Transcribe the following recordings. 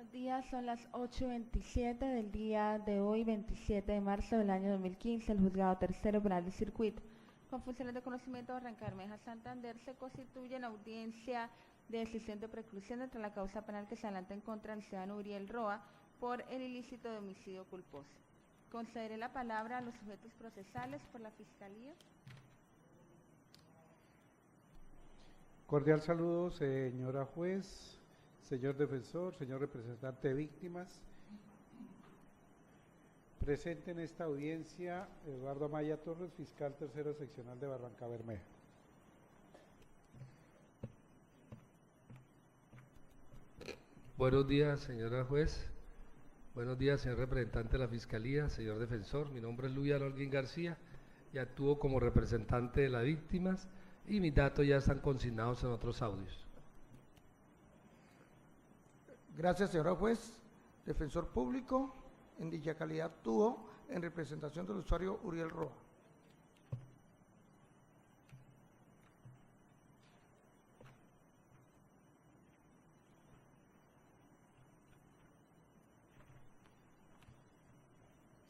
Buenos días, son las 8:27 del día de hoy, 27 de marzo del año 2015. El Juzgado Tercero Penal de Circuito, con funciones de conocimiento de Barrancabermeja, Santander, se constituye en audiencia de decisión de preclusión entre la causa penal que se adelanta en contra del ciudadano Uriel Roa por el ilícito de homicidio culposo. Concederé la palabra a los sujetos procesales por la Fiscalía. Cordial saludo, señora juez, señor defensor, señor representante de víctimas. Presente en esta audiencia Eduardo Amaya Torres, fiscal tercero seccional de Barrancabermeja. Buenos días, señora juez. Buenos días, señor representante de la Fiscalía, señor defensor. Mi nombre es Luis Holguín García y actúo como representante de las víctimas y mis datos ya están consignados en otros audios. Gracias, señora juez. Defensor público, en dicha calidad actúo en representación del usuario Uriel Roa.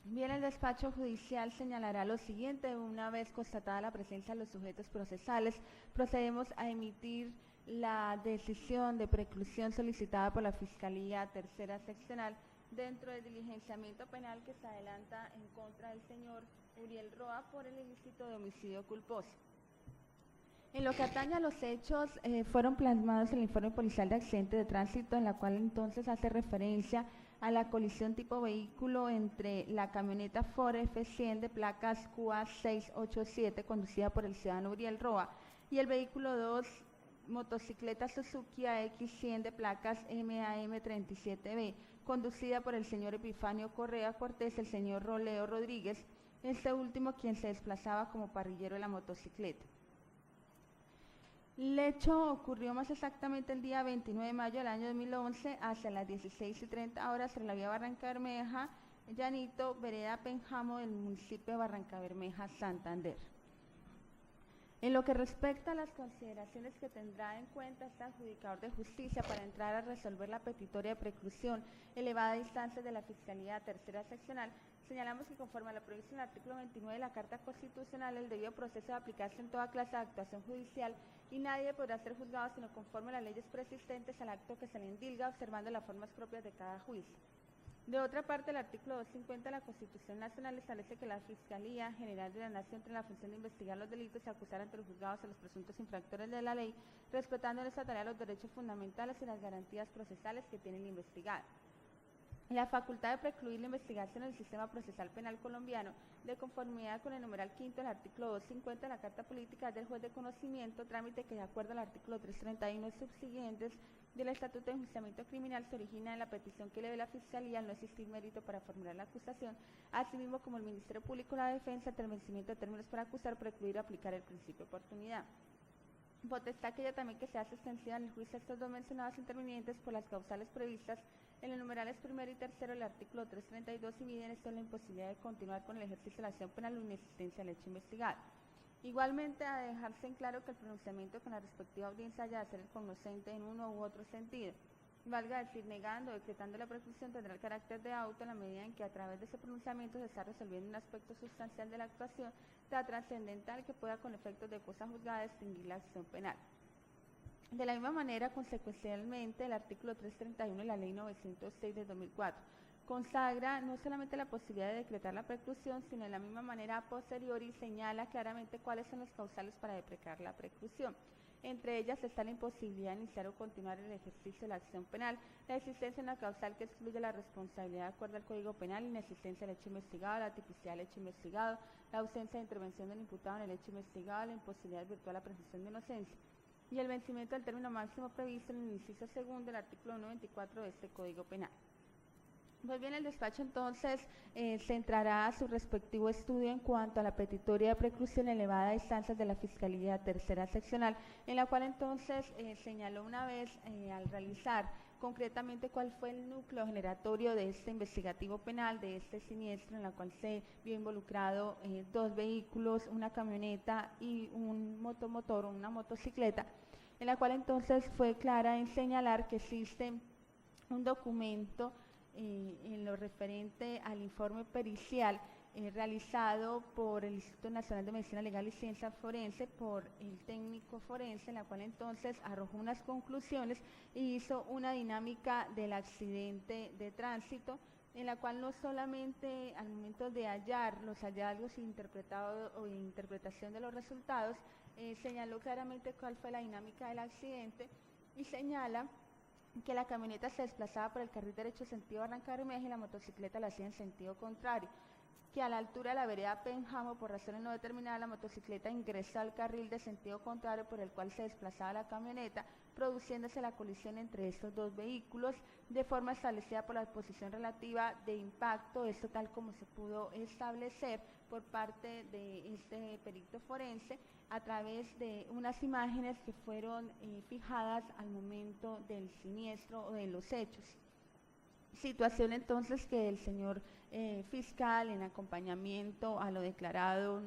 Bien, el despacho judicial señalará lo siguiente: una vez constatada la presencia de los sujetos procesales, procedemos a emitir la decisión de preclusión solicitada por la Fiscalía Tercera Seccional dentro del diligenciamiento penal que se adelanta en contra del señor Uriel Roa por el ilícito de homicidio culposo. En lo que atañe a los hechos, fueron plasmados en el informe policial de accidente de tránsito, en la cual entonces hace referencia a la colisión tipo vehículo entre la camioneta Ford F100 de placas QA687 conducida por el ciudadano Uriel Roa y el vehículo 2, motocicleta Suzuki AX100 de placas MAM37B conducida por el señor Epifanio Correa Cortés, el señor Roleo Rodríguez, este último quien se desplazaba como parrillero de la motocicleta. El hecho ocurrió más exactamente el día 29 de mayo del año 2011 hacia las 16:30 sobre la vía Barrancabermeja, Llanito, vereda Penjamo del municipio de Barrancabermeja, Santander. En lo que respecta a las consideraciones que tendrá en cuenta este adjudicador de justicia para entrar a resolver la petitoria de preclusión elevada a instancias de la Fiscalía Tercera Seccional, señalamos que conforme a la previsión del artículo 29 de la Carta Constitucional, el debido proceso debe aplicarse en toda clase de actuación judicial y nadie podrá ser juzgado sino conforme a las leyes preexistentes al acto que se le indilga, observando las formas propias de cada juicio. De otra parte, el artículo 250 de la Constitución Nacional establece que la Fiscalía General de la Nación tiene la función de investigar los delitos y acusar ante los juzgados a los presuntos infractores de la ley, respetando en esta tarea los derechos fundamentales y las garantías procesales que tiene el investigado. La facultad de precluir la investigación en el sistema procesal penal colombiano, de conformidad con el numeral quinto del artículo 250 de la Carta Política, es del juez de conocimiento, trámite que de acuerdo al artículo 331 y subsiguientes del Estatuto de Enjuiciamiento Criminal se origina en la petición que eleve la Fiscalía al no existir mérito para formular la acusación, asimismo como el Ministerio Público de la Defensa, ante el vencimiento de términos para acusar, precluir o aplicar el principio de oportunidad. Potestad aquella también que se hace extensiva en el juicio a estos dos mencionados intervinientes por las causales previstas en los numerales primero y tercero del artículo 332 y miden esto en la imposibilidad de continuar con el ejercicio de la acción penal o inexistencia del hecho investigado. Igualmente, a dejarse en claro que el pronunciamiento con la respectiva audiencia haya de ser el cognoscente en uno u otro sentido. Valga decir, negando o decretando la preclusión tendrá el carácter de auto en la medida en que a través de ese pronunciamiento se está resolviendo un aspecto sustancial de la actuación tan trascendental que pueda con efectos de cosa juzgada distinguir la acción penal. De la misma manera, consecuencialmente, el artículo 331 de la Ley 906 de 2004 consagra no solamente la posibilidad de decretar la preclusión, sino de la misma manera a posteriori señala claramente cuáles son las causales para deprecar la preclusión. Entre ellas está la imposibilidad de iniciar o continuar el ejercicio de la acción penal, la existencia de una causal que excluye la responsabilidad de acuerdo al Código Penal, la inexistencia del hecho investigado, la tipicidad del hecho investigado, la ausencia de intervención del imputado en el hecho investigado, la imposibilidad de virtual la presunción de inocencia y el vencimiento del término máximo previsto en el inciso segundo del artículo 124 de este Código Penal. Pues bien, el despacho entonces centrará su respectivo estudio en cuanto a la petitoria de preclusión elevada a instancias de la Fiscalía Tercera Seccional, en la cual entonces señaló una vez al realizar concretamente cuál fue el núcleo generatorio de este investigativo penal, de este siniestro en la cual se vio involucrado dos vehículos, una camioneta y un motomotor, una motocicleta, en la cual entonces fue clara en señalar que existen un documento en lo referente al informe pericial realizado por el Instituto Nacional de Medicina Legal y Ciencia Forense, por el técnico forense, en la cual entonces arrojó unas conclusiones y hizo una dinámica del accidente de tránsito, en la cual no solamente al momento de hallar los hallazgos interpretados o interpretación de los resultados, señaló claramente cuál fue la dinámica del accidente y señala que la camioneta se desplazaba por el carril derecho sentido Barranca-Bermeja y la motocicleta la hacía en sentido contrario, que a la altura de la vereda Pénjamo, por razones no determinadas, la motocicleta ingresó al carril de sentido contrario por el cual se desplazaba la camioneta, produciéndose la colisión entre estos dos vehículos de forma establecida por la posición relativa de impacto, esto tal como se pudo establecer por parte de este perito forense a través de unas imágenes que fueron fijadas al momento del siniestro o de los hechos. Situación entonces que el señor fiscal, en acompañamiento a lo declarado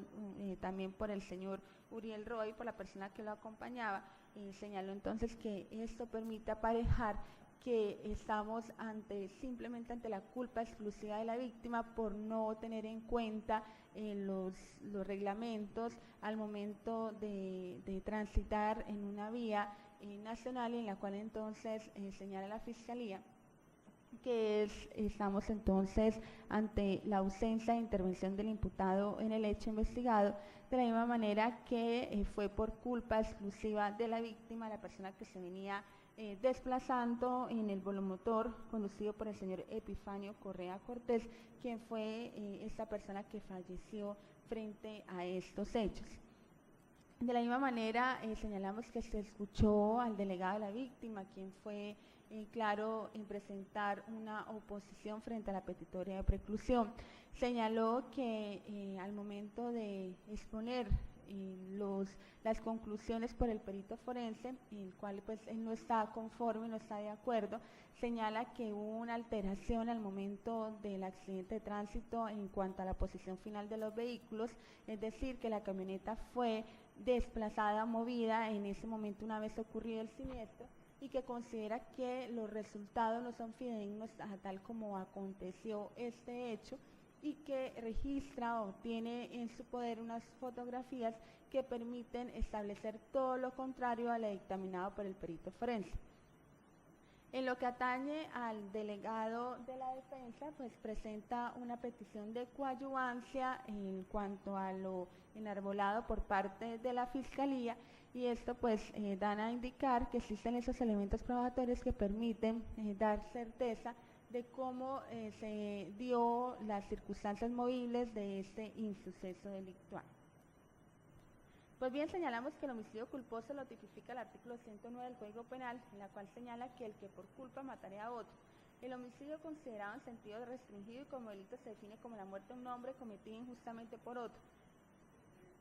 también por el señor Uriel Roy, por la persona que lo acompañaba, señaló entonces que esto permite aparejar que estamos simplemente ante la culpa exclusiva de la víctima por no tener en cuenta los reglamentos al momento de transitar en una vía nacional, en la cual entonces señala la Fiscalía que estamos entonces ante la ausencia de intervención del imputado en el hecho investigado, de la misma manera que fue por culpa exclusiva de la víctima, la persona que se venía desplazando en el velomotor conducido por el señor Epifanio Correa Cortés, quien fue esta persona que falleció frente a estos hechos. De la misma manera señalamos que se escuchó al delegado de la víctima, quien fue claro en presentar una oposición frente a la petitoria de preclusión. Señaló que al momento de exponer las conclusiones por el perito forense, el cual pues él no está conforme, no está de acuerdo, señala que hubo una alteración al momento del accidente de tránsito en cuanto a la posición final de los vehículos, es decir, que la camioneta fue desplazada, movida en ese momento una vez ocurrido el siniestro, y que considera que los resultados no son fidedignos a tal como aconteció este hecho, y que registra o tiene en su poder unas fotografías que permiten establecer todo lo contrario a lo dictaminado por el perito forense. En lo que atañe al delegado de la defensa, pues presenta una petición de coadyuvancia en cuanto a lo enarbolado por parte de la Fiscalía, y esto pues dan a indicar que existen esos elementos probatorios que permiten dar certeza de cómo se dio las circunstancias movibles de este insuceso delictual. Pues bien, señalamos que el homicidio culposo lo tipifica el artículo 109 del Código Penal, en la cual señala que el que por culpa matare a otro. El homicidio considerado en sentido restringido y como delito se define como la muerte de un hombre cometida injustamente por otro.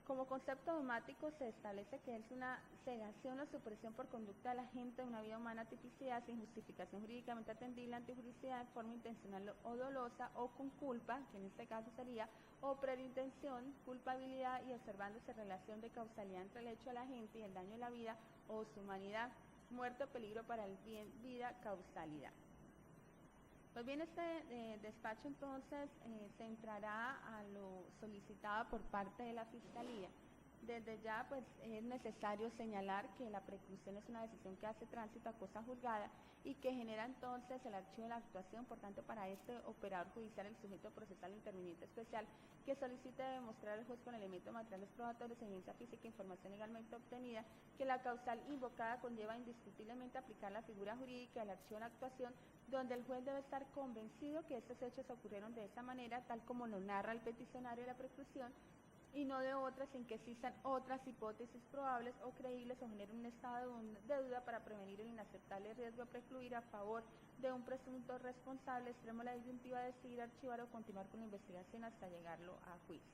Como concepto dogmático se establece que es una cegación o supresión por conducta del agente de una vida humana tipicidad sin justificación jurídicamente atendible ante jurisdicción de forma intencional o dolosa o con culpa, que en este caso sería o preintención, culpabilidad y observándose relación de causalidad entre el hecho del agente y el daño de la vida o su humanidad, muerte o peligro para el bien, vida, causalidad. Pues bien, este despacho entonces se entrará a lo solicitado por parte de la Fiscalía. Desde ya pues es necesario señalar que la preclusión es una decisión que hace tránsito a cosa juzgada y que genera entonces el archivo de la actuación. Por tanto, para este operador judicial, el sujeto procesal interviniente especial que solicite demostrar al juez con elementos materiales probatorios, evidencia física e información legalmente obtenida que la causal invocada conlleva indiscutiblemente aplicar la figura jurídica del archivo de la actuación, donde el juez debe estar convencido que estos hechos ocurrieron de esa manera, tal como lo narra el peticionario de la preclusión, y no de otras, sin que existan otras hipótesis probables o creíbles o generen un estado de duda para prevenir el inaceptable riesgo de precluir a favor de un presunto responsable, extremo la disyuntiva de decidir archivar o continuar con la investigación hasta llegarlo a juicio.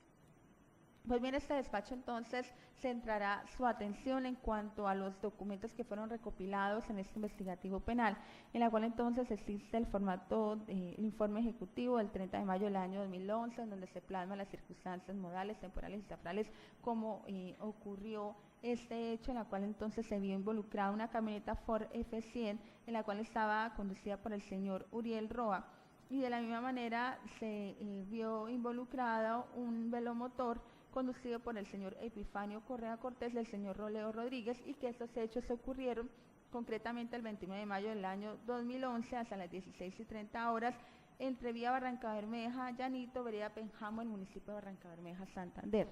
Pues bien, este despacho entonces centrará su atención en cuanto a los documentos que fueron recopilados en este investigativo penal, en la cual entonces existe el formato del informe ejecutivo del 30 de mayo del año 2011, en donde se plasman las circunstancias modales, temporales y temporales, como ocurrió este hecho, en la cual entonces se vio involucrada una camioneta Ford F100, en la cual estaba conducida por el señor Uriel Roa, y de la misma manera se vio involucrado un velomotor conducido por el señor Epifanio Correa Cortés y el señor Roleo Rodríguez, y que estos hechos ocurrieron concretamente el 29 de mayo del año 2011 hasta las 16:30 horas entre vía Barranca Bermeja, Llanito, vereda Penjamo, en el municipio de Barranca Bermeja, Santander.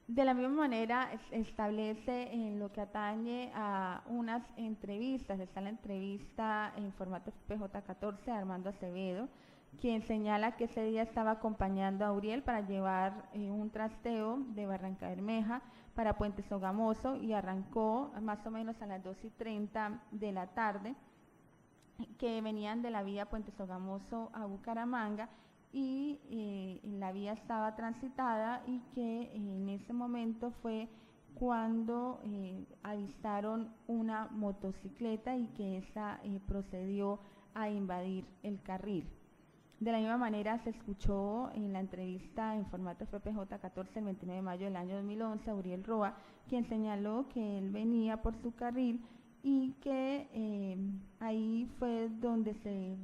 De la misma manera establece en lo que atañe a unas entrevistas, está la entrevista en formato PJ14 de Armando Acevedo, quien señala que ese día estaba acompañando a Uriel para llevar un trasteo de Barranca Bermeja para Puente Sogamoso, y arrancó más o menos a las 2:30 de la tarde, que venían de la vía Puente Sogamoso a Bucaramanga, y la vía estaba transitada, y que en ese momento fue cuando avistaron una motocicleta y que esta procedió a invadir el carril. De la misma manera se escuchó en la entrevista en formato FPJ14 el 29 de mayo del año 2011 a Uriel Roa, quien señaló que él venía por su carril y que ahí fue donde se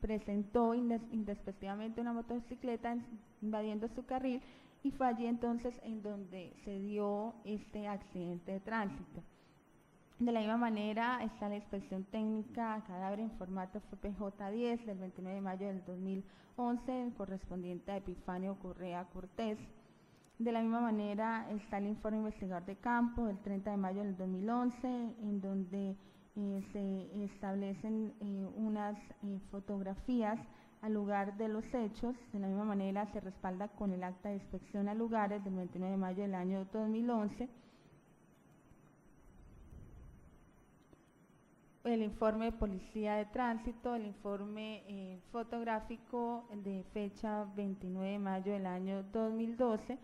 presentó indespectivamente una motocicleta invadiendo su carril, y fue allí entonces en donde se dio este accidente de tránsito. De la misma manera está la inspección técnica a cadáver en formato FPJ10 del 29 de mayo del 2011, correspondiente a Epifanio Correa Cortés. De la misma manera está el informe investigador de campo del 30 de mayo del 2011, en donde se establecen unas fotografías al lugar de los hechos. De la misma manera se respalda con el acta de inspección a lugares del 29 de mayo del año 2011. El informe de policía de tránsito, el informe fotográfico de fecha 29 de mayo del año 2012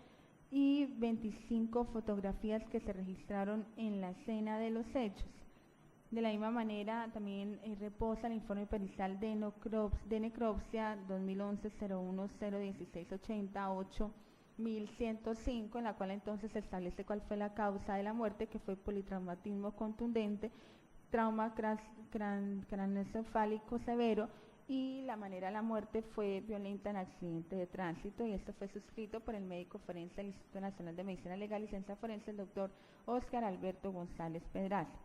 y 25 fotografías que se registraron en la escena de los hechos. De la misma manera también reposa el informe pericial de necropsia 2011-01-01680-8105, en la cual entonces se establece cuál fue la causa de la muerte, que fue politraumatismo contundente, trauma craneoencefálico severo, y la manera de la muerte fue violenta en accidente de tránsito, y esto fue suscrito por el médico forense del Instituto Nacional de Medicina Legal y Ciencia Forense, el doctor Óscar Alberto González Pedraza.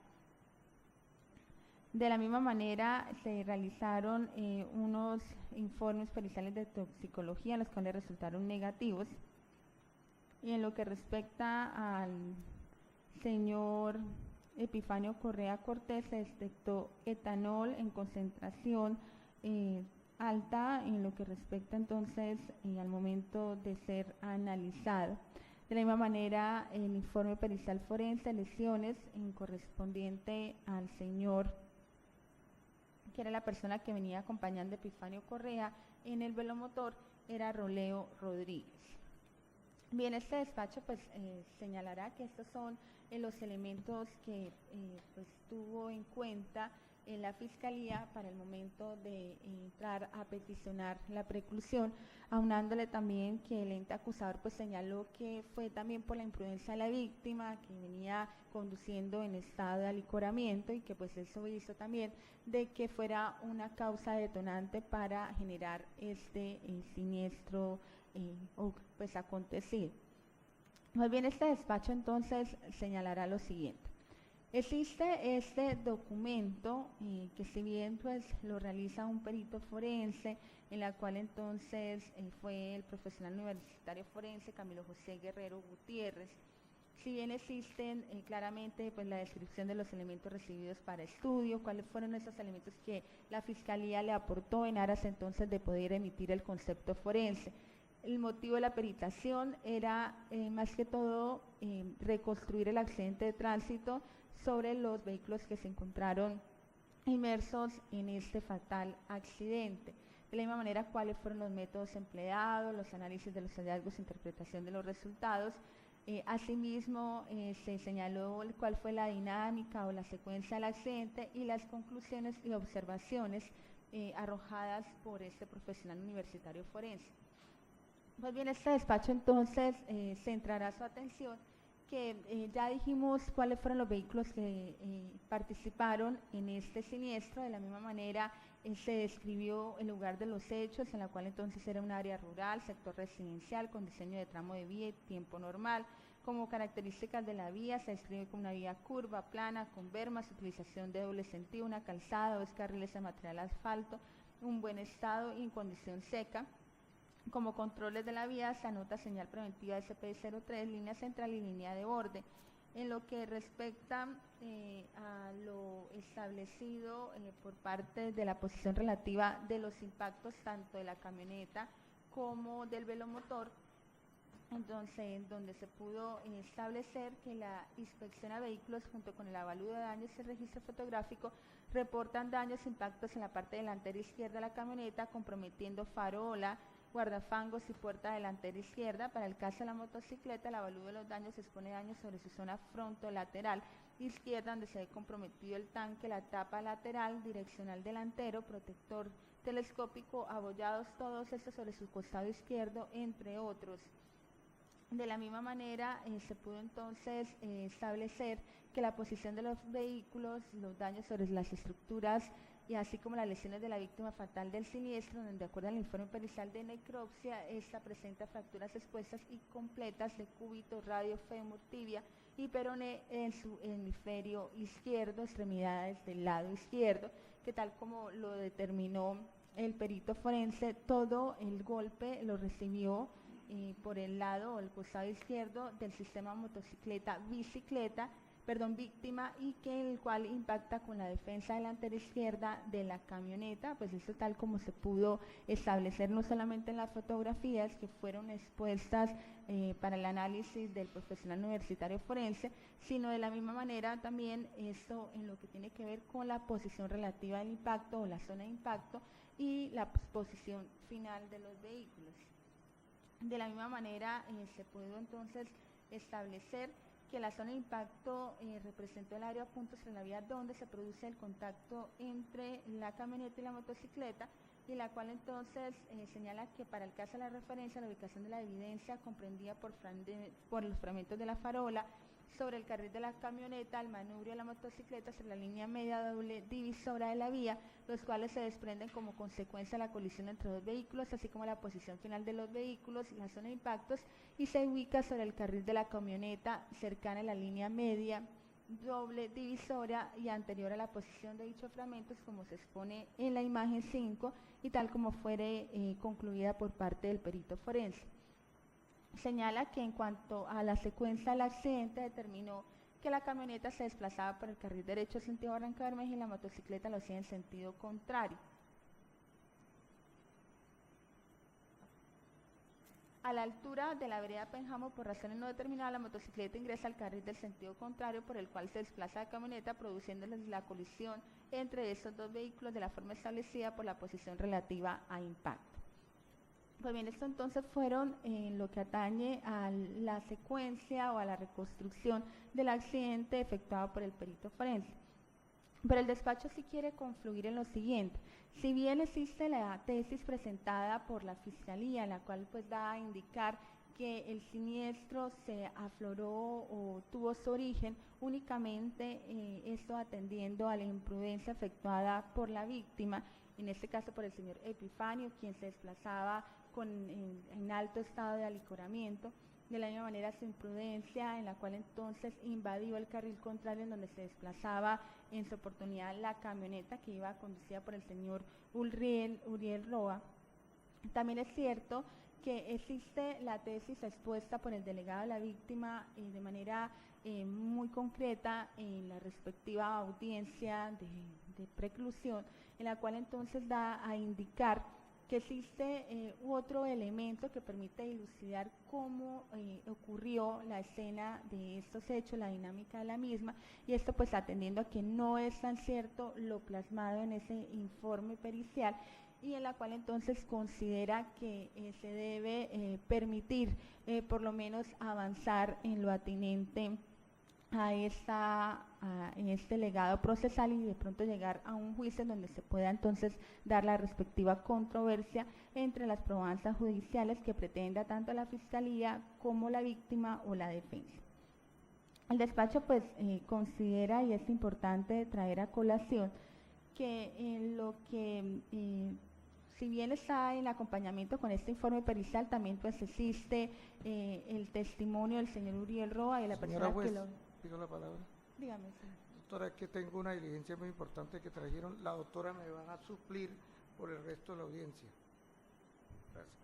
De la misma manera se realizaron unos informes periciales de toxicología, los cuales resultaron negativos, y en lo que respecta al señor Epifanio Correa Cortés se detectó etanol en concentración alta en lo que respecta entonces al momento de ser analizado. De la misma manera, el informe pericial forense, lesiones correspondiente al señor, que era la persona que venía acompañando a Epifanio Correa en el velomotor, era Roleo Rodríguez. Bien, este despacho pues señalará que estos son los elementos que pues tuvo en cuenta en la Fiscalía para el momento de entrar a peticionar la preclusión, aunándole también que el ente acusador pues señaló que fue también por la imprudencia de la víctima, que venía conduciendo en estado de alicoramiento, y que pues eso hizo también de que fuera una causa detonante para generar este siniestro pues acontecido. Más bien, este despacho entonces señalará lo siguiente. Existe este documento que si bien pues lo realiza un perito forense, en la cual entonces fue el profesional universitario forense Camilo José Guerrero Gutiérrez, si bien existen claramente pues la descripción de los elementos recibidos para estudio, cuáles fueron esos elementos que la Fiscalía le aportó en aras entonces de poder emitir el concepto forense. El motivo de la peritación era más que todo reconstruir el accidente de tránsito sobre los vehículos que se encontraron inmersos en este fatal accidente. De la misma manera, cuáles fueron los métodos empleados, los análisis de los hallazgos, interpretación de los resultados. Asimismo, se señaló cuál fue la dinámica o la secuencia del accidente y las conclusiones y observaciones arrojadas por este profesional universitario forense. Pues bien, este despacho entonces centrará su atención que ya dijimos cuáles fueron los vehículos que participaron en este siniestro. De la misma manera se describió el lugar de los hechos, en la cual entonces era un área rural, sector residencial, con diseño de tramo de vía y tiempo normal. Como características de la vía se describe como una vía curva, plana, con bermas, utilización de doble sentido, una calzada, 2 carriles de material asfalto, un buen estado y en condición seca. Como controles de la vía se anota señal preventiva SP03, línea central y línea de borde. En lo que respecta a lo establecido por parte de la posición relativa de los impactos tanto de la camioneta como del velomotor, entonces donde se pudo establecer que la inspección a vehículos junto con el avalúo de daños y el registro fotográfico reportan daños e impactos en la parte delantera izquierda de la camioneta, comprometiendo farola, guardafangos y puerta delantera izquierda. Para el caso de la motocicleta, el avalúo de los daños expone daños sobre su zona frontolateral izquierda, donde se ve comprometido el tanque, la tapa lateral, direccional delantero, protector telescópico, abollados todos estos sobre su costado izquierdo, entre otros. De la misma manera, se pudo entonces establecer que la posición de los vehículos, los daños sobre las estructuras y así como las lesiones de la víctima fatal del siniestro, donde de acuerdo al informe pericial de necropsia, esta presenta fracturas expuestas y completas de cúbito, radio, fémur, tibia y peroné en su hemisferio izquierdo, extremidades del lado izquierdo, que tal como lo determinó el perito forense, todo el golpe lo recibió por el lado o el costado izquierdo del sistema víctima, y que el cual impacta con la defensa delantera izquierda de la camioneta. Pues esto tal como se pudo establecer no solamente en las fotografías que fueron expuestas para el análisis del profesional universitario forense, sino de la misma manera también esto en lo que tiene que ver con la posición relativa del impacto o la zona de impacto y la posición final de los vehículos. De la misma manera se pudo entonces establecer que la zona de impacto representó el área de puntos en la vía donde se produce el contacto entre la camioneta y la motocicleta, y la cual entonces señala que para el caso de la referencia, la ubicación de la evidencia comprendida por los fragmentos de la farola sobre el carril de la camioneta, el manubrio de la motocicleta sobre la línea media doble divisora de la vía, los cuales se desprenden como consecuencia de la colisión entre dos vehículos, así como la posición final de los vehículos y la zona de impactos, y se ubica sobre el carril de la camioneta cercana a la línea media doble divisora y anterior a la posición de dichos fragmentos, como se expone en la imagen 5 y tal como fuere concluida por parte del perito forense. Señala que en cuanto a la secuencia del accidente, determinó que la camioneta se desplazaba por el carril derecho en sentido Barranca-Bermeja y la motocicleta lo hacía en sentido contrario. A la altura de la vereda Pénjamo, por razones no determinadas, la motocicleta ingresa al carril del sentido contrario por el cual se desplaza la camioneta, produciendo la colisión entre estos dos vehículos de la forma establecida por la posición relativa a impacto. Pues bien, esto entonces fueron lo que atañe a la secuencia o a la reconstrucción del accidente efectuado por el perito forense. Pero el despacho sí quiere confluir en lo siguiente. Si bien existe la tesis presentada por la Fiscalía, la cual pues da a indicar que el siniestro se afloró o tuvo su origen únicamente esto atendiendo a la imprudencia efectuada por la víctima, en este caso por el señor Epifanio, quien se desplazaba en alto estado de alicoramiento. De la misma manera su imprudencia, en la cual entonces invadió el carril contrario en donde se desplazaba en su oportunidad la camioneta que iba conducida por el señor Uriel Roa. También es cierto que existe la tesis expuesta por el delegado de la víctima de manera muy concreta en la respectiva audiencia de preclusión, en la cual entonces da a indicar que existe otro elemento que permite dilucidar cómo ocurrió la escena de estos hechos, la dinámica de la misma, y esto pues atendiendo a que no es tan cierto lo plasmado en ese informe pericial, y en la cual entonces considera que se debe permitir por lo menos avanzar en lo atinente a este legado procesal y de pronto llegar a un juicio en donde se pueda entonces dar la respectiva controversia entre las probanzas judiciales que pretenda tanto la Fiscalía como la víctima o la defensa. El despacho pues considera, y es importante traer a colación, que en lo que si bien está en acompañamiento con este informe pericial, también pues existe el testimonio del señor Uriel Roa y de la Señora persona juez, que lo... pido la palabra. Dígame, señor. Doctora, que tengo una diligencia muy importante que trajeron. La doctora me va a suplir por el resto de la audiencia. Gracias.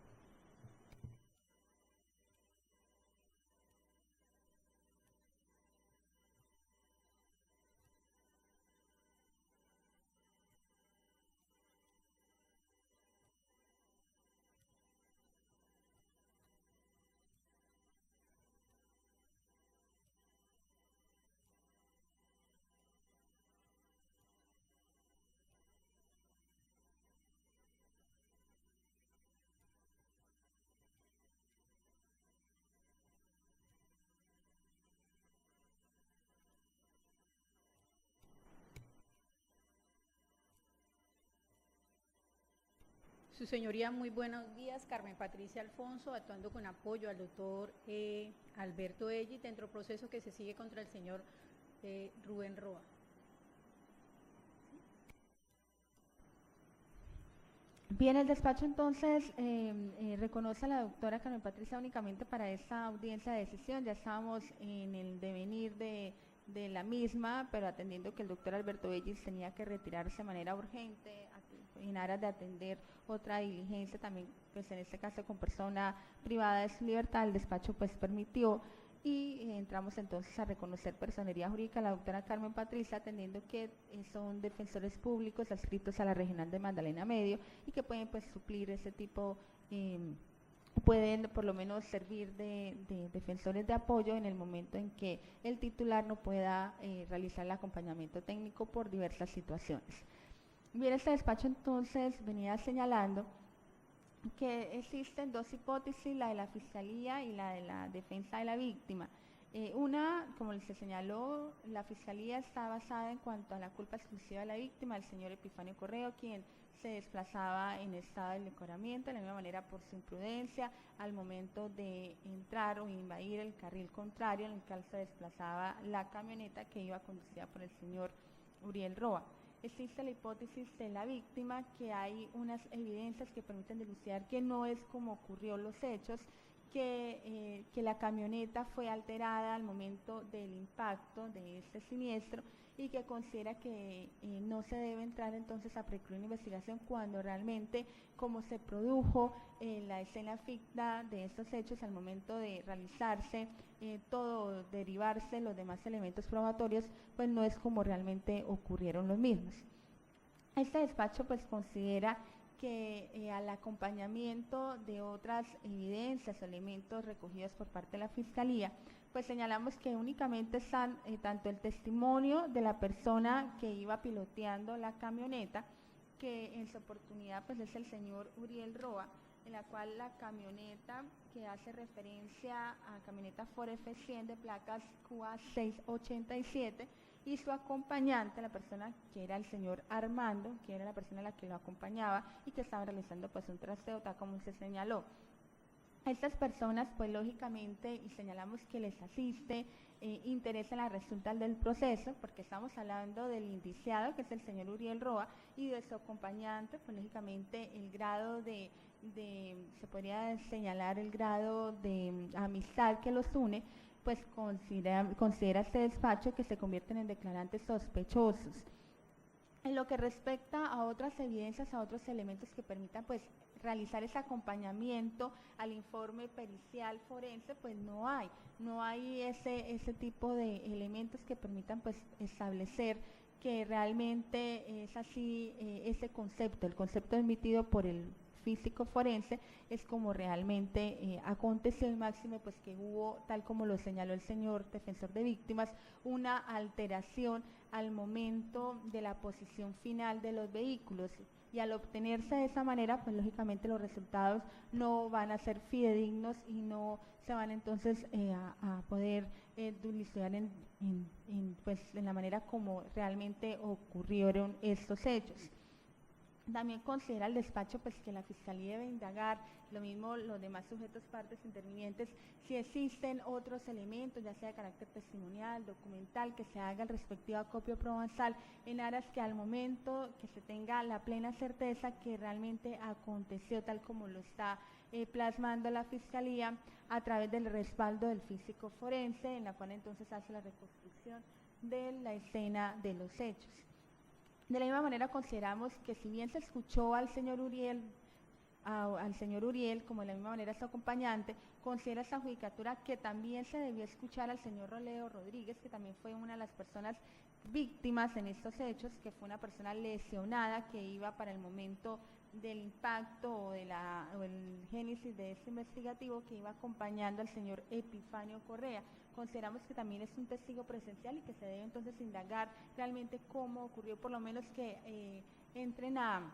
Su señoría, muy buenos días. Carmen Patricia Alfonso, actuando con apoyo al doctor Alberto Elli, dentro del proceso que se sigue contra el señor Rubén Roa. Bien, el despacho entonces reconoce a la doctora Carmen Patricia únicamente para esta audiencia de decisión. Ya estábamos en el devenir de la misma, pero atendiendo que el doctor Alberto Ellis tenía que retirarse de manera urgente en aras de atender otra diligencia también, pues en este caso con persona privada de su libertad, el despacho pues permitió y entramos entonces a reconocer personería jurídica a la doctora Carmen Patricia, atendiendo que son defensores públicos adscritos a la Regional de Magdalena Medio y que pueden pues suplir ese tipo, pueden por lo menos servir de defensores de apoyo en el momento en que el titular no pueda realizar el acompañamiento técnico por diversas situaciones. Bien, este despacho entonces venía señalando que existen dos hipótesis, la de la Fiscalía y la de la defensa de la víctima. Una, como se señaló, la Fiscalía está basada en cuanto a la culpa exclusiva de la víctima, el señor Epifanio Correo, quien se desplazaba en estado de decoramiento, de la misma manera por su imprudencia, al momento de entrar o invadir el carril contrario en el cual se desplazaba la camioneta que iba conducida por el señor Uriel Roa. Existe la hipótesis de la víctima, que hay unas evidencias que permiten dilucidar que no es como ocurrió los hechos, que la camioneta fue alterada al momento del impacto de este siniestro y que considera que no se debe entrar entonces a precluir una investigación cuando realmente como se produjo la escena ficta de estos hechos al momento de realizarse todo, derivarse los demás elementos probatorios, pues no es como realmente ocurrieron los mismos. Este despacho pues considera que al acompañamiento de otras evidencias o elementos recogidos por parte de la Fiscalía, pues señalamos que únicamente están tanto el testimonio de la persona que iba piloteando la camioneta, que en su oportunidad pues es el señor Uriel Roa, en la cual la camioneta que hace referencia a camioneta Ford F100 de placas QA 687 y su acompañante, la persona que era el señor Armando, que era la persona a la que lo acompañaba y que estaba realizando pues un trasteo, tal como se señaló. A estas personas pues lógicamente, y señalamos que les asiste interés en la resultas del proceso, porque estamos hablando del indiciado, que es el señor Uriel Roa, y de su acompañante, pues lógicamente el grado se podría señalar el grado de amistad que los une, pues considera este despacho que se convierten en declarantes sospechosos. En lo que respecta a otras evidencias, a otros elementos que permitan pues realizar ese acompañamiento al informe pericial forense, pues no hay ese tipo de elementos que permitan pues establecer que realmente es así ese concepto, el concepto emitido por el físico forense es como realmente aconteció, y máximo pues que hubo, tal como lo señaló el señor defensor de víctimas, una alteración al momento de la posición final de los vehículos, y al obtenerse de esa manera, pues lógicamente los resultados no van a ser fidedignos y no se van entonces a poder dilucidar pues, en la manera como realmente ocurrieron estos hechos. También considera el despacho pues que la Fiscalía debe indagar, lo mismo los demás sujetos, partes intervinientes, si existen otros elementos, ya sea de carácter testimonial, documental, que se haga el respectivo acopio provenzal en aras que al momento que se tenga la plena certeza que realmente aconteció tal como lo está plasmando la Fiscalía a través del respaldo del físico forense, en la cual entonces hace la reconstrucción de la escena de los hechos. De la misma manera consideramos que si bien se escuchó al señor Uriel, como de la misma manera su acompañante, considera esta judicatura que también se debió escuchar al señor Roleo Rodríguez, que también fue una de las personas víctimas en estos hechos, que fue una persona lesionada que iba para el momento del impacto o el génesis de este investigativo, que iba acompañando al señor Epifanio Correa. Consideramos que también es un testigo presencial y que se debe entonces indagar realmente cómo ocurrió, por lo menos que entren a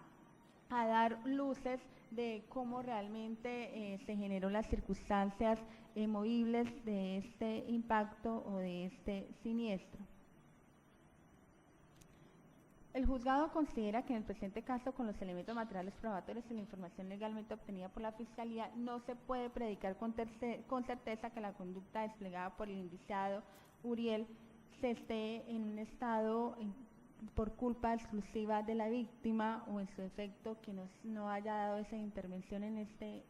dar luces de cómo realmente se generó las circunstancias movibles de este impacto o de este siniestro. El juzgado considera que en el presente caso, con los elementos materiales probatorios y la información legalmente obtenida por la Fiscalía, no se puede predicar con certeza que la conducta desplegada por el indiciado Uriel se esté en un estado por culpa exclusiva de la víctima, o en su efecto que no haya dado esa intervención en este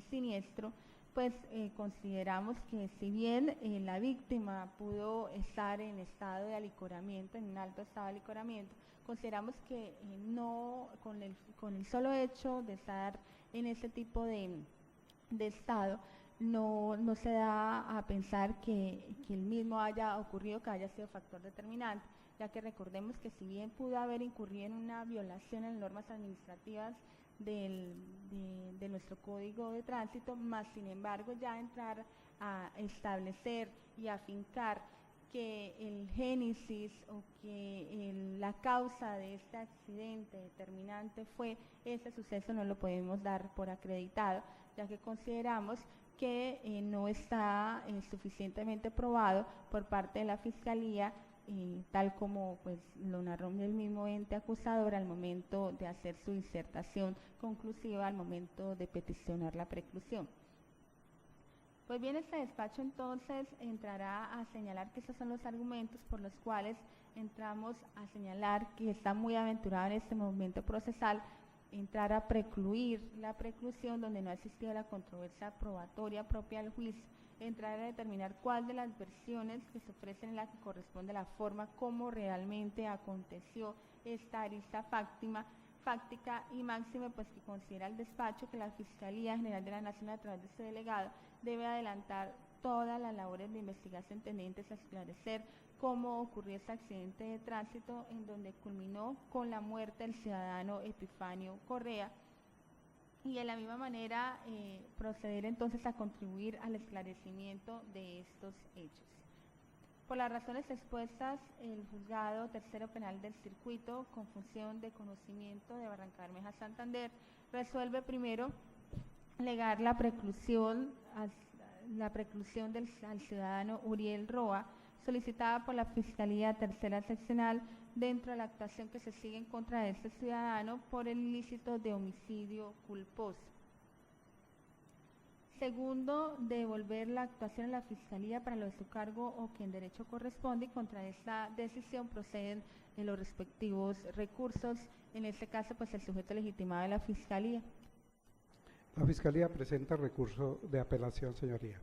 siniestro. Pues consideramos que si bien la víctima pudo estar en estado de alicoramiento, en un alto estado de alicoramiento, consideramos que no, con el solo hecho de estar en ese tipo de estado, no se da a pensar que el mismo haya ocurrido, que haya sido factor determinante, ya que recordemos que si bien pudo haber incurrido en una violación en normas administrativas de nuestro Código de Tránsito, más sin embargo ya entrar a establecer y afincar que el génesis o que la causa de este accidente determinante fue ese suceso, no lo podemos dar por acreditado, ya que consideramos que no está suficientemente probado por parte de la Fiscalía, tal como pues lo narró el mismo ente acusador al momento de hacer su disertación conclusiva, al momento de peticionar la preclusión. Pues bien, este despacho entonces entrará a señalar que esos son los argumentos por los cuales entramos a señalar que está muy aventurado en este momento procesal entrar a precluir la preclusión donde no ha existido la controversia probatoria propia del juicio, entrar a determinar cuál de las versiones que se ofrecen en la que corresponde a la forma como realmente aconteció esta arista fáctica, y máxime pues que considera el despacho que la Fiscalía General de la Nación, a través de su delegado, debe adelantar todas las labores de investigación tendentes a esclarecer cómo ocurrió este accidente de tránsito en donde culminó con la muerte del ciudadano Epifanio Correa, y de la misma manera proceder entonces a contribuir al esclarecimiento de estos hechos. Por las razones expuestas, el Juzgado Tercero Penal del Circuito, con función de conocimiento de Barrancabermeja, Santander, resuelve primero legar la preclusión al ciudadano Uriel Roa, solicitada por la Fiscalía Tercera Seccional dentro de la actuación que se sigue en contra de este ciudadano por el ilícito de homicidio culposo. Segundo, devolver la actuación a la Fiscalía para lo de su cargo o que en derecho corresponde, y contra esta decisión proceden los respectivos recursos, en este caso pues el sujeto legitimado de la Fiscalía. La Fiscalía presenta recurso de apelación, señoría.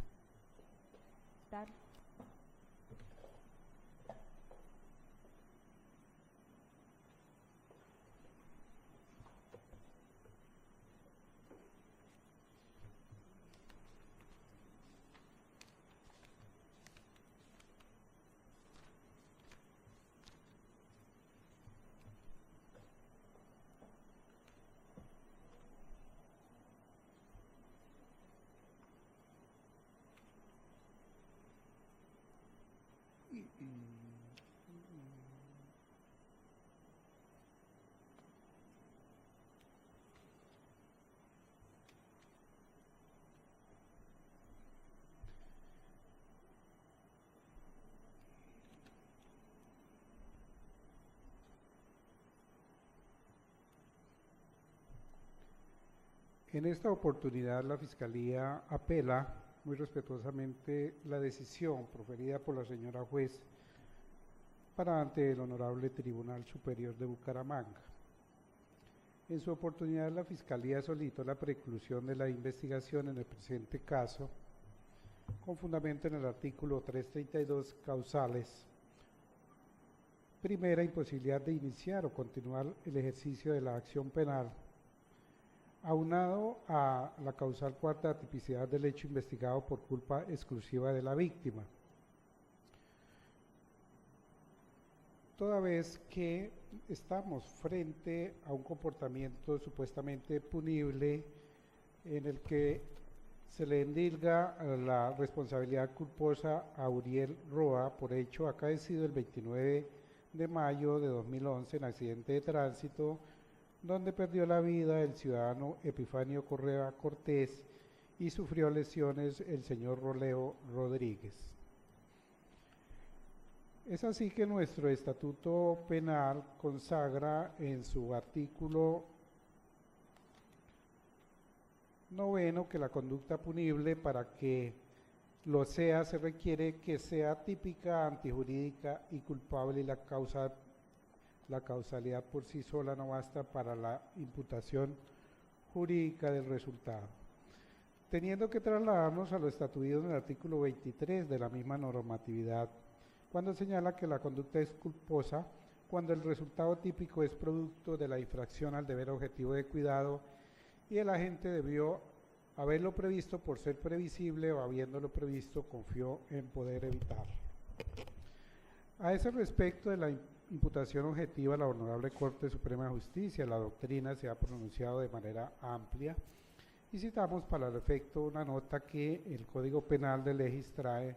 En esta oportunidad la Fiscalía apela muy respetuosamente la decisión proferida por la señora juez para ante el Honorable Tribunal Superior de Bucaramanga. En su oportunidad la Fiscalía solicitó la preclusión de la investigación en el presente caso con fundamento en el artículo 332 causales. Primera, imposibilidad de iniciar o continuar el ejercicio de la acción penal, aunado a la causal cuarta, tipicidad del hecho investigado por culpa exclusiva de la víctima. Toda vez que estamos frente a un comportamiento supuestamente punible en el que se le endilga la responsabilidad culposa a Uriel Roa por hecho acaecido el 29 de mayo de 2011 en accidente de tránsito, donde perdió la vida el ciudadano Epifanio Correa Cortés y sufrió lesiones el señor Roleo Rodríguez. Es así que nuestro Estatuto Penal consagra en su artículo 9 que la conducta punible, para que lo sea, se requiere que sea típica, antijurídica y culpable, y la causalidad por sí sola no basta para la imputación jurídica del resultado. Teniendo que trasladarnos a lo estatuido en el artículo 23 de la misma normatividad, cuando señala que la conducta es culposa cuando el resultado típico es producto de la infracción al deber objetivo de cuidado y el agente debió haberlo previsto por ser previsible o habiéndolo previsto confió en poder evitarlo. A ese respecto de la imputación objetiva, la Honorable Corte Suprema de Justicia, la doctrina se ha pronunciado de manera amplia y citamos para el efecto una nota que el Código Penal de Legis trae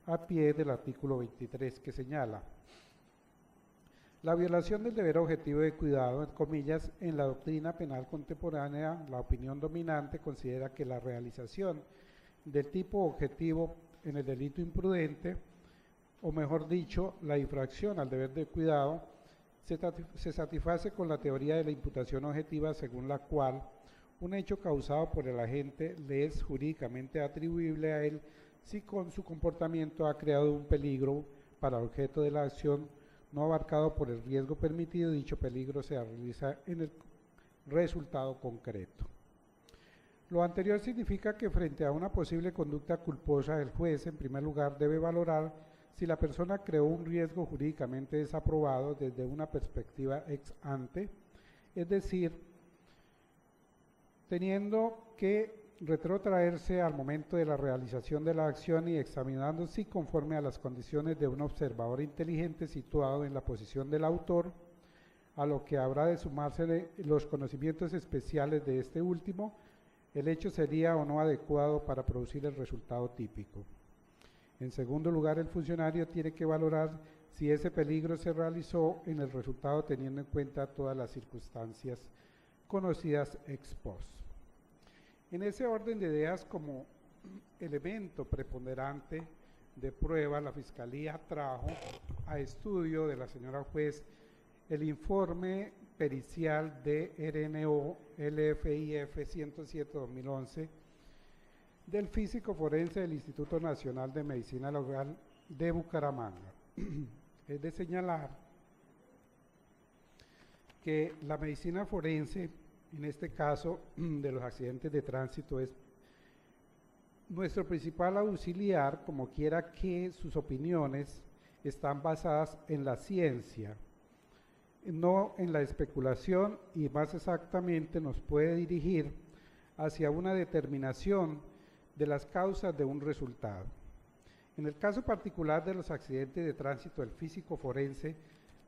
a pie del artículo 23 que señala: la violación del deber objetivo de cuidado, en comillas, en la doctrina penal contemporánea, la opinión dominante considera que la realización del tipo objetivo en el delito imprudente, o mejor dicho, la infracción al deber de cuidado, se satisface con la teoría de la imputación objetiva, según la cual un hecho causado por el agente le es jurídicamente atribuible a él si con su comportamiento ha creado un peligro para el objeto de la acción no abarcado por el riesgo permitido, dicho peligro se realiza en el resultado concreto. Lo anterior significa que frente a una posible conducta culposa, el juez en primer lugar debe valorar si la persona creó un riesgo jurídicamente desaprobado desde una perspectiva ex ante, es decir, teniendo que retrotraerse al momento de la realización de la acción y examinando si conforme a las condiciones de un observador inteligente situado en la posición del autor, a lo que habrá de sumarse los conocimientos especiales de este último, el hecho sería o no adecuado para producir el resultado típico. En segundo lugar, el funcionario tiene que valorar si ese peligro se realizó en el resultado teniendo en cuenta todas las circunstancias conocidas ex post. En ese orden de ideas, como elemento preponderante de prueba, la Fiscalía trajo a estudio de la señora juez el informe pericial de RNO LFIF 107-2011 del físico forense del Instituto Nacional de Medicina Legal de Bucaramanga. Es de señalar que la medicina forense, en este caso de los accidentes de tránsito, es nuestro principal auxiliar, como quiera que sus opiniones están basadas en la ciencia, no en la especulación, y más exactamente nos puede dirigir hacia una determinación de las causas de un resultado. En el caso particular de los accidentes de tránsito, el físico forense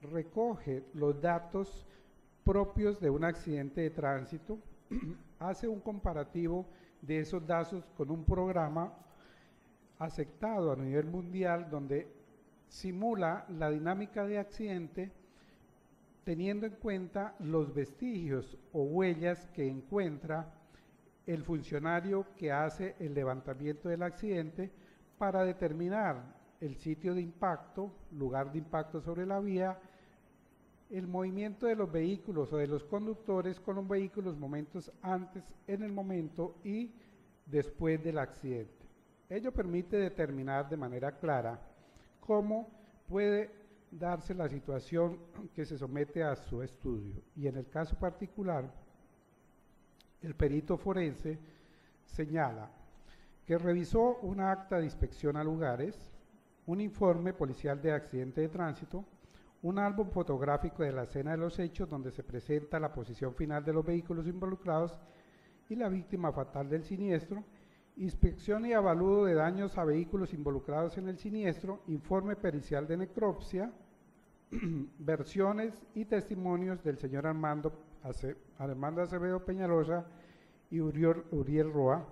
recoge los datos propios de un accidente de tránsito, hace un comparativo de esos datos con un programa aceptado a nivel mundial donde simula la dinámica de accidente teniendo en cuenta los vestigios o huellas que encuentra el funcionario que hace el levantamiento del accidente para determinar el sitio de impacto, lugar de impacto sobre la vía, el movimiento de los vehículos o de los conductores con los vehículos momentos antes, en el momento y después del accidente. Ello permite determinar de manera clara cómo puede darse la situación que se somete a su estudio. Y en el caso particular, el perito forense señala que revisó una acta de inspección a lugares, un informe policial de accidente de tránsito, un álbum fotográfico de la escena de los hechos donde se presenta la posición final de los vehículos involucrados y la víctima fatal del siniestro, inspección y avalúo de daños a vehículos involucrados en el siniestro, informe pericial de necropsia, versiones y testimonios del señor Armando Acevedo Peñalosa y Uriel Roa,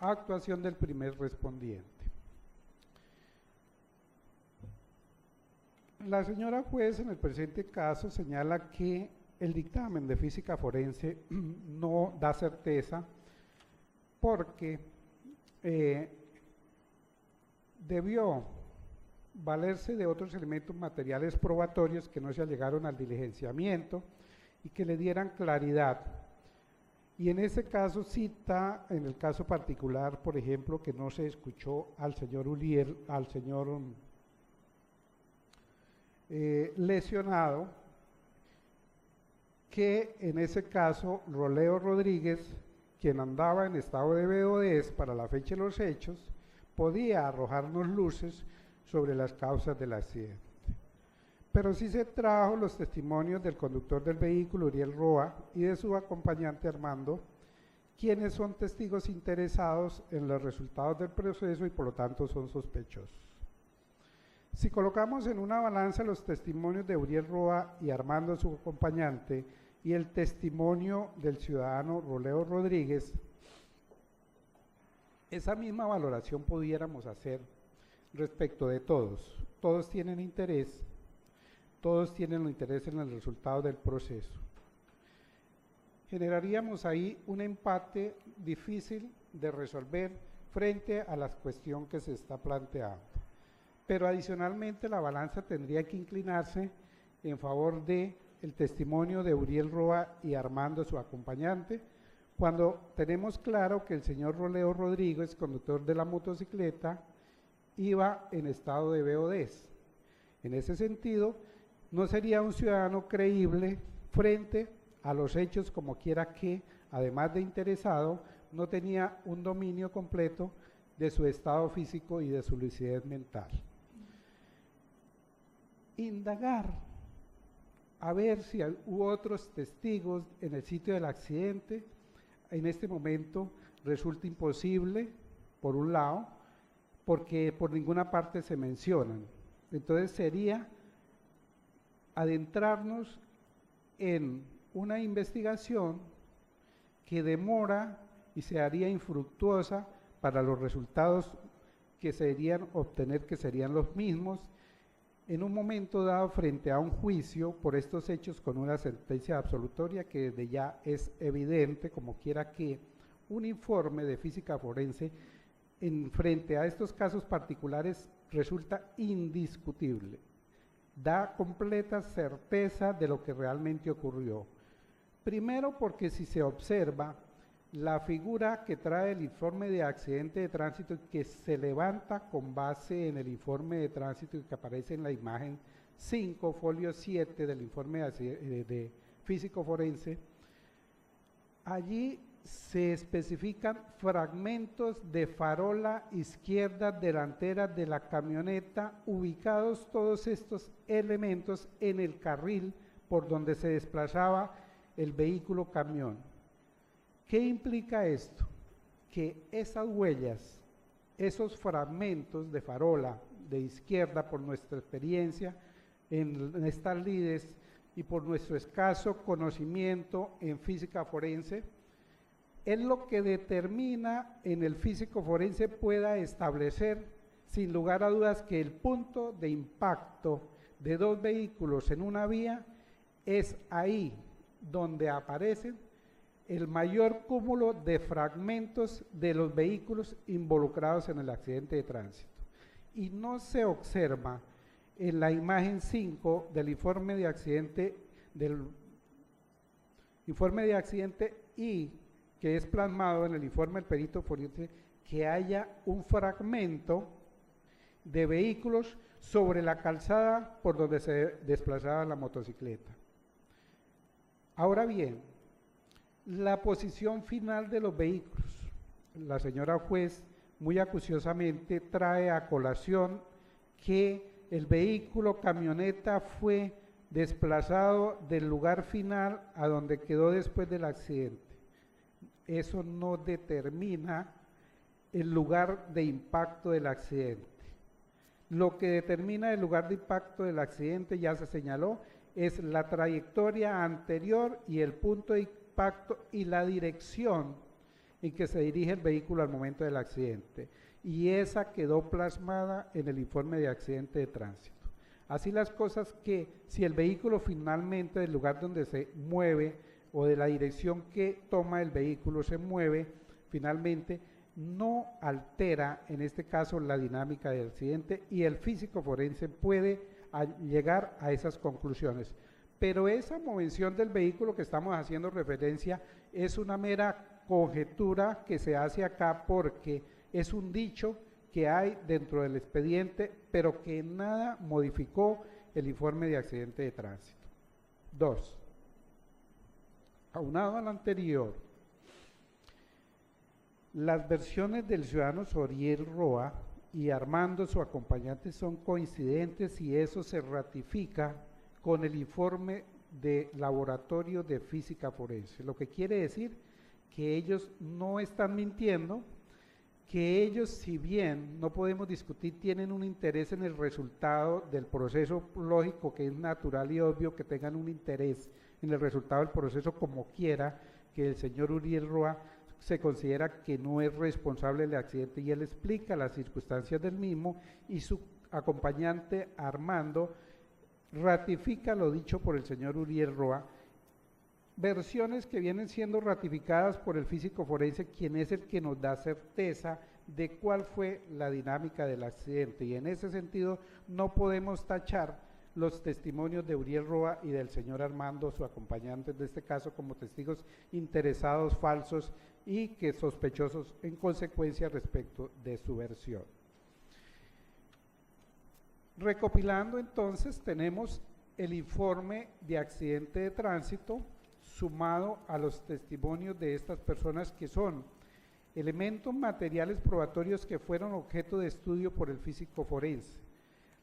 actuación del primer respondiente. La señora juez en el presente caso señala que el dictamen de física forense no da certeza porque debió valerse de otros elementos materiales probatorios que no se allegaron al diligenciamiento y que le dieran claridad. Y en ese caso cita, en el caso particular, por ejemplo, que no se escuchó al señor Uriel, al señor lesionado, que en ese caso Roleo Rodríguez, quien andaba en estado de BODES para la fecha de los hechos, podía arrojarnos luces sobre las causas del accidente. Pero sí se trajo los testimonios del conductor del vehículo, Uriel Roa, y de su acompañante Armando, quienes son testigos interesados en los resultados del proceso y por lo tanto son sospechosos. Si colocamos en una balanza los testimonios de Uriel Roa y Armando, su acompañante, y el testimonio del ciudadano Roleo Rodríguez, esa misma valoración pudiéramos hacer respecto de todos. Todos tienen interés, todos tienen interés en el resultado del proceso. Generaríamos ahí un empate difícil de resolver frente a la cuestión que se está planteando. Pero adicionalmente la balanza tendría que inclinarse en favor de el testimonio de Uriel Roa y Armando, su acompañante, cuando tenemos claro que el señor Roleo Rodríguez, conductor de la motocicleta, iba en estado de BODES. En ese sentido, no sería un ciudadano creíble frente a los hechos, como quiera que, además de interesado, no tenía un dominio completo de su estado físico y de su lucidez mental. Indagar, a ver si hubo otros testigos en el sitio del accidente, en este momento resulta imposible, por un lado, porque por ninguna parte se mencionan. Entonces sería adentrarnos en una investigación que demora y se haría infructuosa para los resultados que se deberían obtener, que serían los mismos, en un momento dado frente a un juicio por estos hechos con una sentencia absolutoria que desde ya es evidente, como quiera que un informe de física forense en frente a estos casos particulares resulta indiscutible, da completa certeza de lo que realmente ocurrió. Primero porque si se observa la figura que trae el informe de accidente de tránsito que se levanta con base en el informe de tránsito que aparece en la imagen 5, folio 7 del informe de físico forense, allí se especifican fragmentos de farola izquierda delantera de la camioneta, ubicados todos estos elementos en el carril por donde se desplazaba el vehículo camión. ¿Qué implica esto? Que esas huellas, esos fragmentos de farola de izquierda, por nuestra experiencia en estas lides y por nuestro escaso conocimiento en física forense, es lo que determina en el físico forense pueda establecer sin lugar a dudas que el punto de impacto de dos vehículos en una vía es ahí donde aparecen el mayor cúmulo de fragmentos de los vehículos involucrados en el accidente de tránsito. Y no se observa en la imagen 5 del informe de accidente, y que es plasmado en el informe del perito forense, que haya un fragmento de vehículos sobre la calzada por donde se desplazaba la motocicleta. Ahora bien, la posición final de los vehículos. La señora juez muy acuciosamente trae a colación que el vehículo camioneta fue desplazado del lugar final a donde quedó después del accidente. Eso no determina el lugar de impacto del accidente. Lo que determina el lugar de impacto del accidente, ya se señaló, es la trayectoria anterior y el punto de impacto y la dirección en que se dirige el vehículo al momento del accidente. Y esa quedó plasmada en el informe de accidente de tránsito. Así las cosas, que si el vehículo finalmente del lugar donde se mueve o de la dirección que toma el vehículo se mueve, finalmente no altera en este caso la dinámica del accidente, y el físico forense puede llegar a esas conclusiones. Pero esa movención del vehículo que estamos haciendo referencia es una mera conjetura que se hace acá, porque es un dicho que hay dentro del expediente, pero que nada modificó el informe de accidente de tránsito. 2. Aunado al anterior, las versiones del ciudadano Uriel Roa y Armando, su acompañante, son coincidentes, y eso se ratifica con el informe de laboratorio de física forense, lo que quiere decir que ellos no están mintiendo, que ellos, si bien no podemos discutir, tienen un interés en el resultado del proceso lógico, que es natural y obvio que tengan un interés en el resultado del proceso, como quiera que el señor Uriel Roa se considera que no es responsable del accidente, y él explica las circunstancias del mismo, y su acompañante Armando ratifica lo dicho por el señor Uriel Roa, versiones que vienen siendo ratificadas por el físico forense, quien es el que nos da certeza de cuál fue la dinámica del accidente, y en ese sentido no podemos tachar los testimonios de Uriel Roa y del señor Armando, su acompañante de este caso, como testigos interesados, falsos y que sospechosos en consecuencia respecto de su versión. Recopilando entonces, tenemos el informe de accidente de tránsito sumado a los testimonios de estas personas, que son elementos materiales probatorios que fueron objeto de estudio por el físico forense,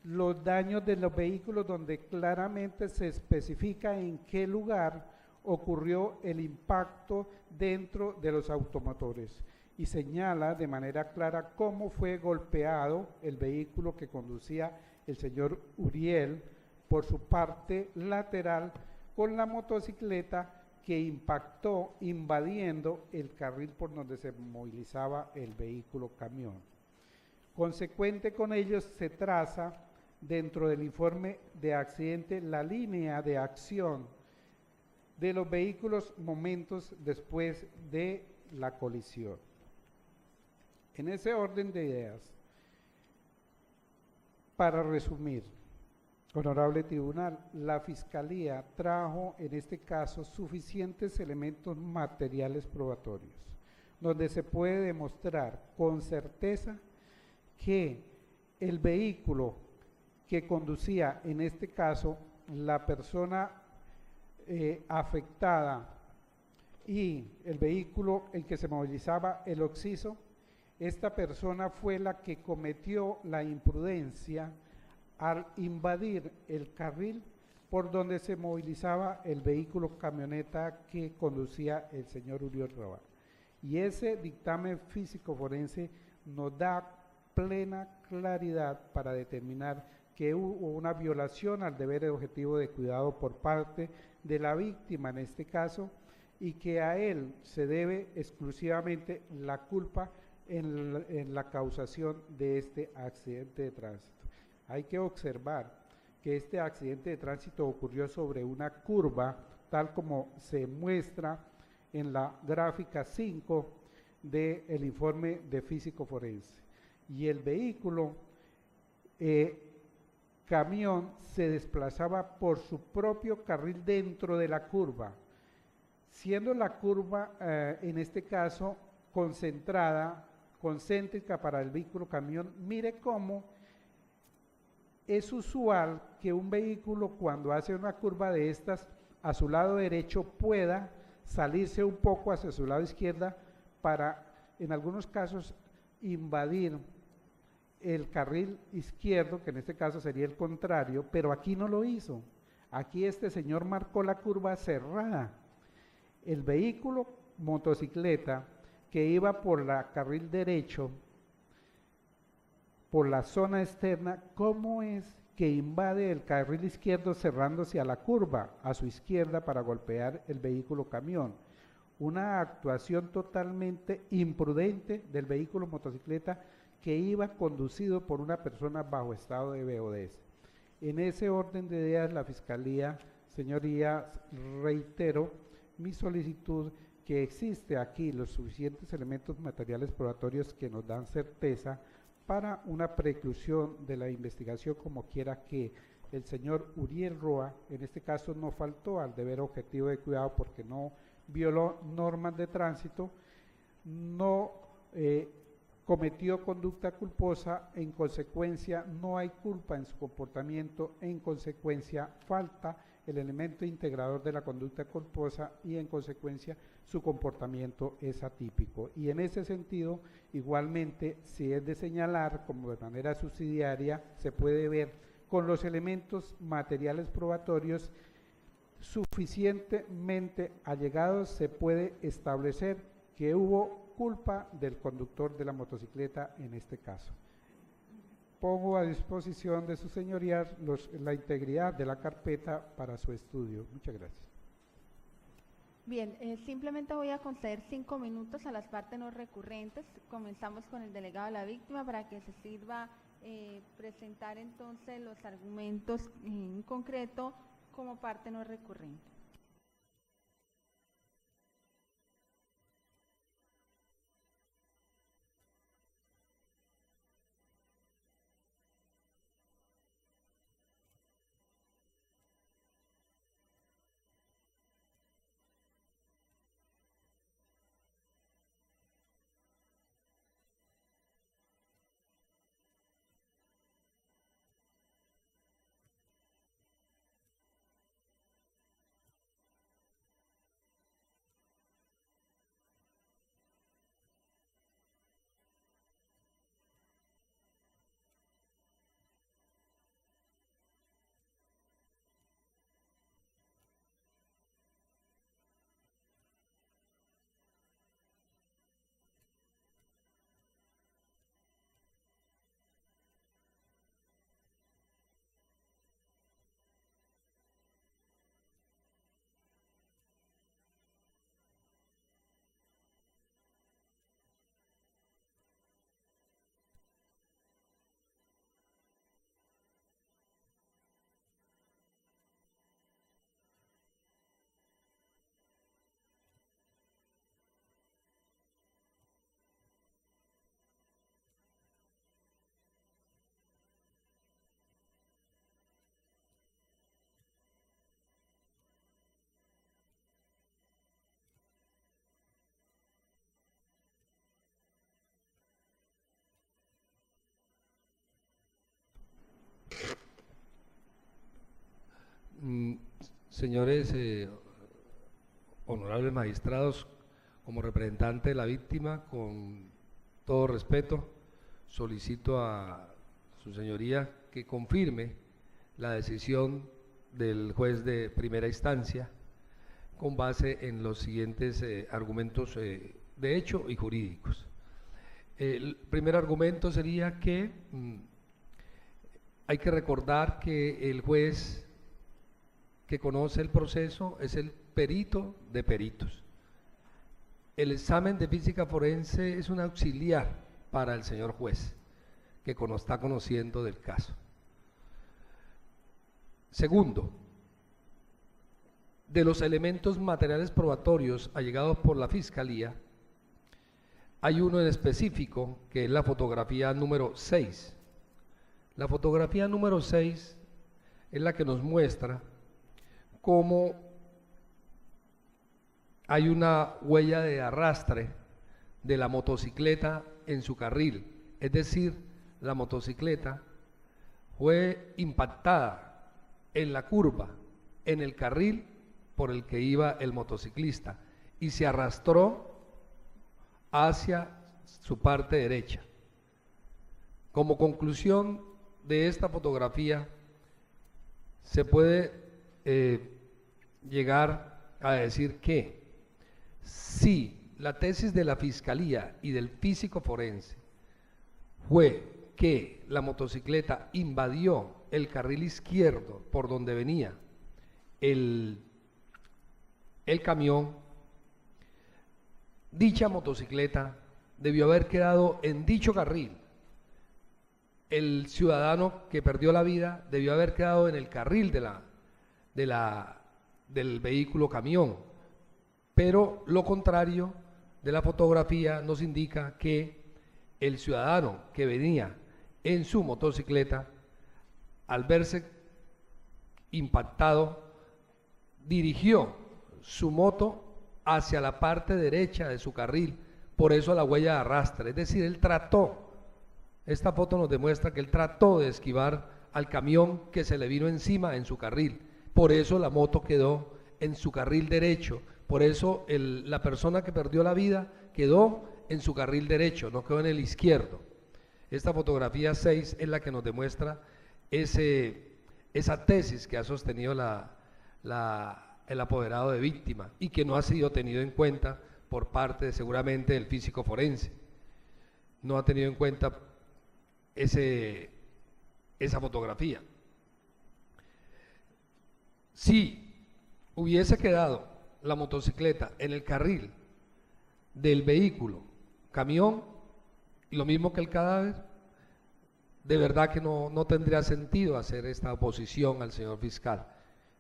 los daños de los vehículos, donde claramente se especifica en qué lugar ocurrió el impacto dentro de los automotores, y señala de manera clara cómo fue golpeado el vehículo que conducía el señor Uriel por su parte lateral con la motocicleta que impactó invadiendo el carril por donde se movilizaba el vehículo camión. Consecuente con ello, se traza dentro del informe de accidente la línea de acción de los vehículos momentos después de la colisión. En ese orden de ideas, para resumir, honorable tribunal, la Fiscalía trajo en este caso suficientes elementos materiales probatorios, donde se puede demostrar con certeza que el vehículo que conducía, en este caso, la persona afectada, y el vehículo en que se movilizaba el occiso, esta persona fue la que cometió la imprudencia al invadir el carril por donde se movilizaba el vehículo camioneta que conducía el señor Uriel Roa. Y ese dictamen físico forense nos da plena claridad para determinar que hubo una violación al deber objetivo de cuidado por parte de la víctima en este caso, y que a él se debe exclusivamente la culpa en la causación de este accidente de tránsito. Hay que observar que este accidente de tránsito ocurrió sobre una curva, tal como se muestra en la gráfica 5 del informe de físico forense, y el vehículo camión se desplazaba por su propio carril dentro de la curva, siendo la curva en este caso concentrada, concéntrica para el vehículo camión. Mire cómo es usual que un vehículo cuando hace una curva de estas a su lado derecho pueda salirse un poco hacia su lado izquierda para en algunos casos invadir el carril izquierdo, que en este caso sería el contrario, pero aquí no lo hizo. Aquí este señor marcó la curva cerrada. El vehículo motocicleta que iba por la carril derecho, por la zona externa, ¿cómo es que invade el carril izquierdo cerrándose a la curva, a su izquierda para golpear el vehículo camión? Una actuación totalmente imprudente del vehículo motocicleta que iba conducido por una persona bajo estado de BODS. En ese orden de ideas, la Fiscalía, señorías, reitero mi solicitud que existe aquí los suficientes elementos materiales probatorios que nos dan certeza para una preclusión de la investigación, como quiera que el señor Uriel Roa, en este caso, no faltó al deber objetivo de cuidado porque no violó normas de tránsito, no cometió conducta culposa, en consecuencia no hay culpa en su comportamiento, en consecuencia falta el elemento integrador de la conducta culposa y en consecuencia su comportamiento es atípico. Y en ese sentido, igualmente, si es de señalar, como de manera subsidiaria, se puede ver con los elementos materiales probatorios suficientemente allegados, se puede establecer que hubo culpa del conductor de la motocicleta en este caso. Pongo a disposición de sus señorías la integridad de la carpeta para su estudio. Muchas gracias. Bien, simplemente voy a conceder 5 minutos a las partes no recurrentes. Comenzamos con el delegado de la víctima para que se sirva presentar entonces los argumentos en concreto como parte no recurrente. Señores honorables magistrados, como representante de la víctima, con todo respeto, solicito a su señoría que confirme la decisión del juez de primera instancia con base en los siguientes argumentos de hecho y jurídicos. El primer argumento sería que hay que recordar que el juez que conoce el proceso es el perito de peritos. El examen de física forense es un auxiliar para el señor juez que está conociendo del caso. Segundo, de los elementos materiales probatorios allegados por la Fiscalía, hay uno en específico que es la fotografía número 6. La fotografía número 6 es la que nos muestra cómo hay una huella de arrastre de la motocicleta en su carril, es decir, la motocicleta fue impactada en la curva, en el carril por el que iba el motociclista y se arrastró hacia su parte derecha. Como conclusión de esta fotografía, se puede llegar a decir que si la tesis de la Fiscalía y del físico forense fue que la motocicleta invadió el carril izquierdo por donde venía el camión, dicha motocicleta debió haber quedado en dicho carril. El ciudadano que perdió la vida debió haber quedado en el carril del vehículo camión, pero lo contrario de la fotografía nos indica que el ciudadano que venía en su motocicleta, al verse impactado, dirigió su moto hacia la parte derecha de su carril, por eso la huella de arrastre, es decir, él trató, esta foto nos demuestra que él trató de esquivar al camión que se le vino encima en su carril, por eso la moto quedó en su carril derecho, por eso la persona que perdió la vida quedó en su carril derecho, no quedó en el izquierdo. Esta fotografía 6 es la que nos demuestra esa tesis que ha sostenido el apoderado de víctima y que no ha sido tenido en cuenta por parte seguramente del físico forense. No ha tenido en cuenta esa fotografía. Si hubiese quedado la motocicleta en el carril del vehículo camión, lo mismo que el cadáver, de verdad que no tendría sentido hacer esta oposición al señor fiscal,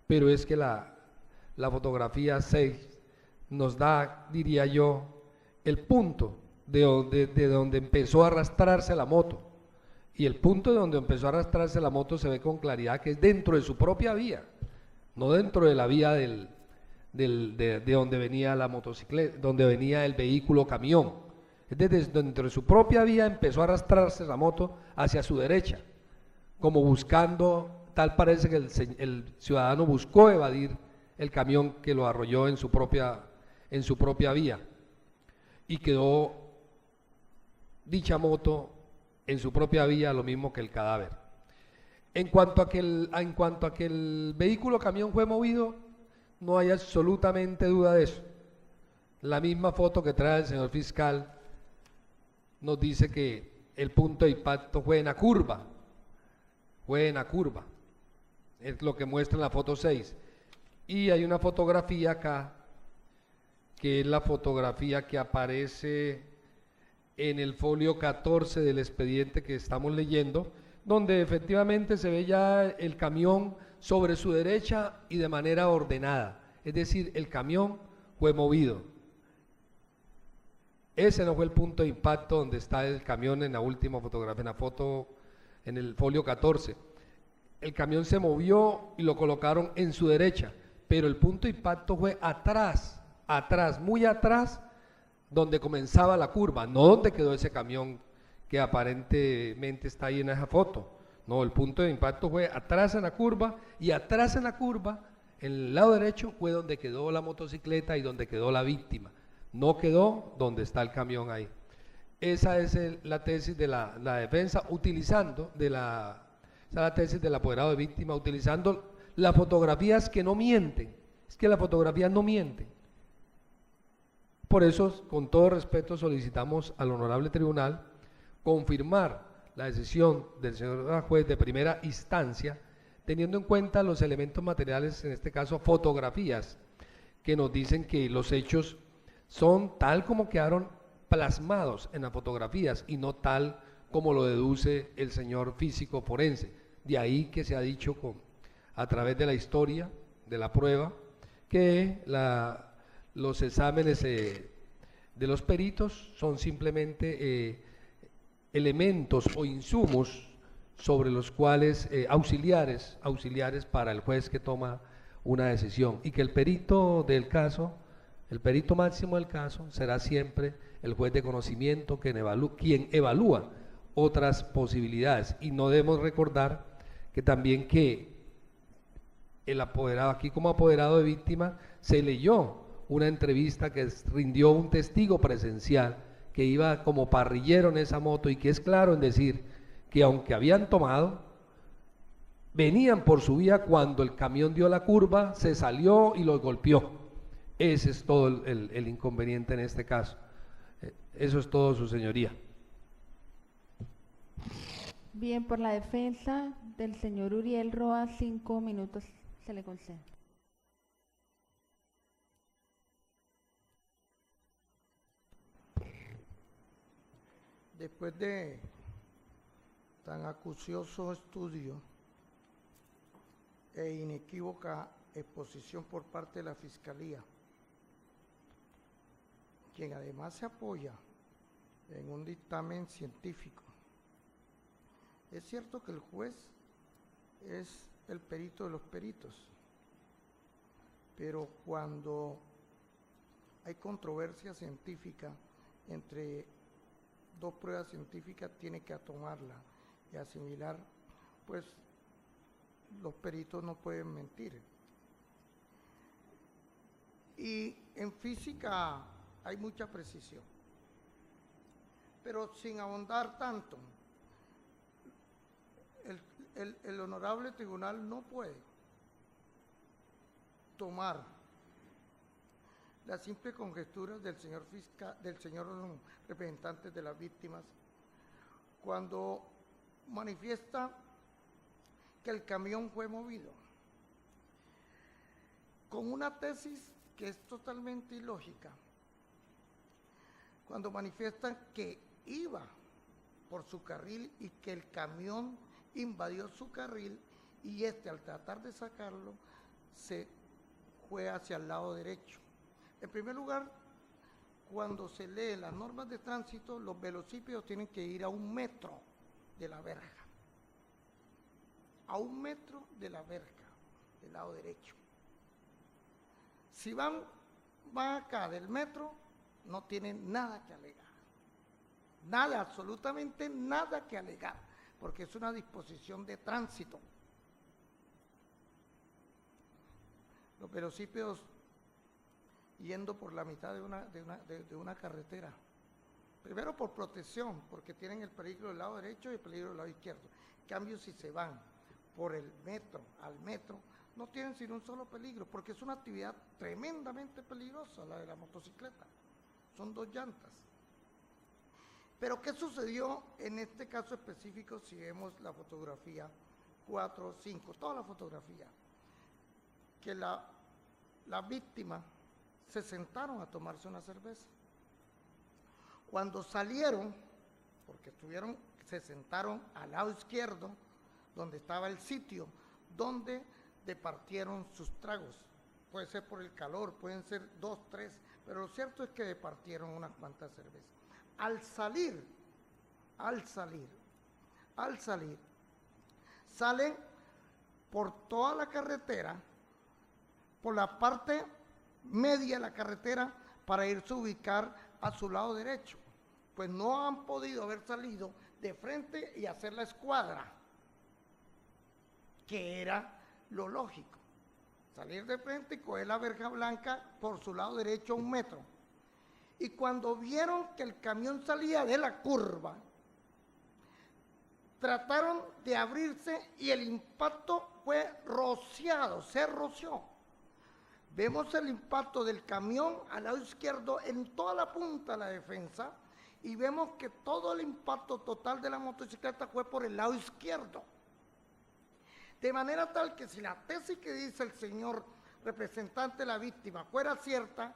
pero es que la fotografía 6 nos da, diría yo, el punto de donde empezó a arrastrarse la moto, y el punto de donde empezó a arrastrarse la moto se ve con claridad que es dentro de su propia vía, no dentro de la vía de donde venía la motocicleta, donde venía el vehículo camión. Es desde dentro de su propia vía empezó a arrastrarse la moto hacia su derecha, como buscando, tal parece que el ciudadano buscó evadir el camión que lo arrolló en su propia vía, y quedó dicha moto en su propia vía, lo mismo que el cadáver. En cuanto a que el vehículo camión fue movido, no hay absolutamente duda de eso. La misma foto que trae el señor fiscal nos dice que el punto de impacto fue en la curva, es lo que muestra en la foto 6. Y hay una fotografía acá, que es la fotografía que aparece en el folio 14 del expediente que estamos leyendo, donde efectivamente se ve ya el camión sobre su derecha y de manera ordenada, es decir, el camión fue movido. Ese no fue el punto de impacto donde está el camión en la última fotografía, en la foto, en el folio 14. El camión se movió y lo colocaron en su derecha, pero el punto de impacto fue atrás, muy atrás, donde comenzaba la curva, no donde quedó ese camión que aparentemente está ahí en esa foto. No, el punto de impacto fue atrás en la curva, y atrás en la curva, en el lado derecho, fue donde quedó la motocicleta y donde quedó la víctima. No quedó donde está el camión ahí. Esa es la tesis de la defensa, utilizando esa es la tesis del apoderado de víctima, utilizando las fotografías que no mienten. Es que las fotografías no mienten. Por eso, con todo respeto, solicitamos al honorable tribunal confirmar la decisión del señor juez de primera instancia, teniendo en cuenta los elementos materiales, en este caso fotografías, que nos dicen que los hechos son tal como quedaron plasmados en las fotografías y no tal como lo deduce el señor físico forense. De ahí que se ha dicho a través de la historia, de la prueba, que los exámenes de los peritos son simplemente elementos o insumos sobre los cuales, auxiliares para el juez que toma una decisión, y que el perito del caso, el perito máximo del caso, será siempre el juez de conocimiento quien evalúa otras posibilidades. Y no debemos recordar que también que el apoderado, aquí como apoderado de víctima, se leyó una entrevista que rindió un testigo presencial que iba como parrillero en esa moto y que es claro en decir que aunque habían tomado, venían por su vía cuando el camión dio la curva, se salió y los golpeó. Ese es todo el inconveniente en este caso. Eso es todo, su señoría. Bien, por la defensa del señor Uriel Roa, 5 minutos se le concede. Después de tan acucioso estudio e inequívoca exposición por parte de la Fiscalía, quien además se apoya en un dictamen científico. Es cierto que el juez es el perito de los peritos, pero cuando hay controversia científica entre dos pruebas científicas, tiene que tomarla y asimilar, pues los peritos no pueden mentir. Y en física hay mucha precisión, pero sin ahondar tanto, el honorable tribunal no puede tomar las simples conjeturas del señor fiscal, del señor representante de las víctimas, cuando manifiesta que el camión fue movido, con una tesis que es totalmente ilógica, cuando manifiestan que iba por su carril y que el camión invadió su carril y al tratar de sacarlo se fue hacia el lado derecho. En primer lugar, cuando se lee las normas de tránsito, los velocípedos tienen que ir a 1 metro de la verja, a 1 metro de la verja del lado derecho. Si van acá del metro, no tienen nada que alegar, nada, absolutamente nada que alegar, porque es una disposición de tránsito. Los velocípedos yendo por la mitad de una carretera, primero por protección, porque tienen el peligro del lado derecho y el peligro del lado izquierdo. En cambio, si se van por el metro al metro, no tienen sino un solo peligro, porque es una actividad tremendamente peligrosa la de la motocicleta. Son 2 llantas. Pero ¿qué sucedió en este caso específico si vemos la fotografía 4, 5, toda la fotografía? Que la víctima se sentaron a tomarse una cerveza. Cuando salieron, porque se sentaron al lado izquierdo, donde estaba el sitio, donde departieron sus tragos. Puede ser por el calor, pueden ser 2, 3, pero lo cierto es que departieron unas cuantas cervezas. Al salir, salen por toda la carretera, por la parte media de la carretera, para irse a ubicar a su lado derecho. Pues no han podido haber salido de frente y hacer la escuadra, que era lo lógico. Salir de frente y coger la verja blanca por su lado derecho a 1 metro. Y cuando vieron que el camión salía de la curva, trataron de abrirse y el impacto fue rociado, se roció. Vemos el impacto del camión al lado izquierdo en toda la punta de la defensa y vemos que todo el impacto total de la motocicleta fue por el lado izquierdo. De manera tal que si la tesis que dice el señor representante de la víctima fuera cierta,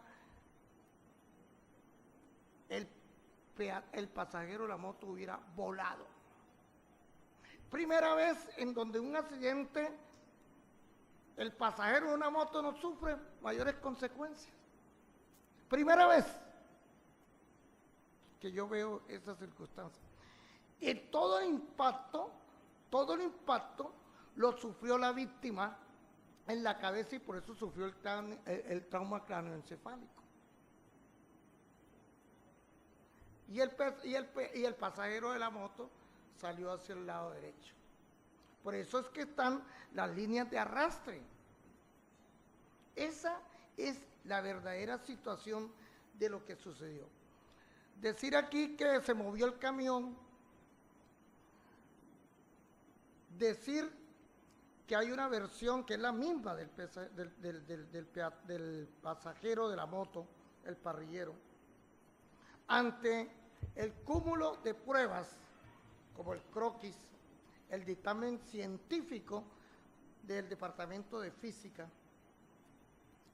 el pasajero de la moto hubiera volado. Primera vez en donde un accidente, el pasajero de una moto no sufre mayores consecuencias. Primera vez que yo veo esa circunstancia. Y todo el impacto todo el impacto lo sufrió la víctima en la cabeza y por eso sufrió el trauma cráneoencefálico. Y el pasajero de la moto salió hacia el lado derecho. Por eso es que están las líneas de arrastre. Esa es la verdadera situación de lo que sucedió. Decir aquí que se movió el camión, decir que hay una versión que es la misma del pasajero de la moto, el parrillero, ante el cúmulo de pruebas, como el croquis, el dictamen científico del Departamento de Física,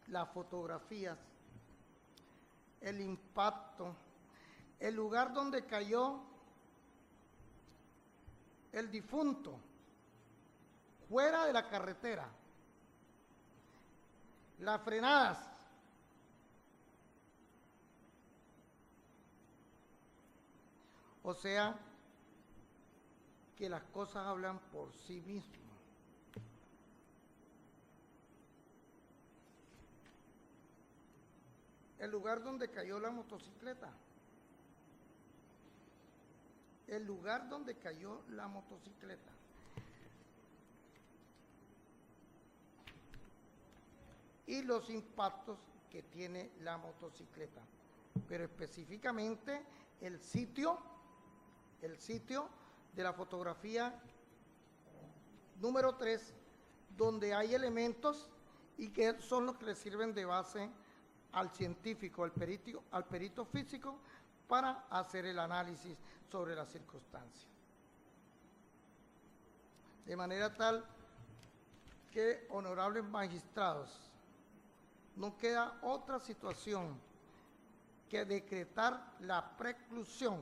las fotografías, el impacto, el lugar donde cayó el difunto, fuera de la carretera, las frenadas, o sea, que las cosas hablan por sí mismas. El lugar donde cayó la motocicleta. El lugar donde cayó la motocicleta. Y los impactos que tiene la motocicleta. Pero específicamente el sitio de la fotografía número 3, donde hay elementos y que son los que le sirven de base al científico, al perito físico, para hacer el análisis sobre las circunstancias. De manera tal que, honorables magistrados, no queda otra situación que decretar la preclusión,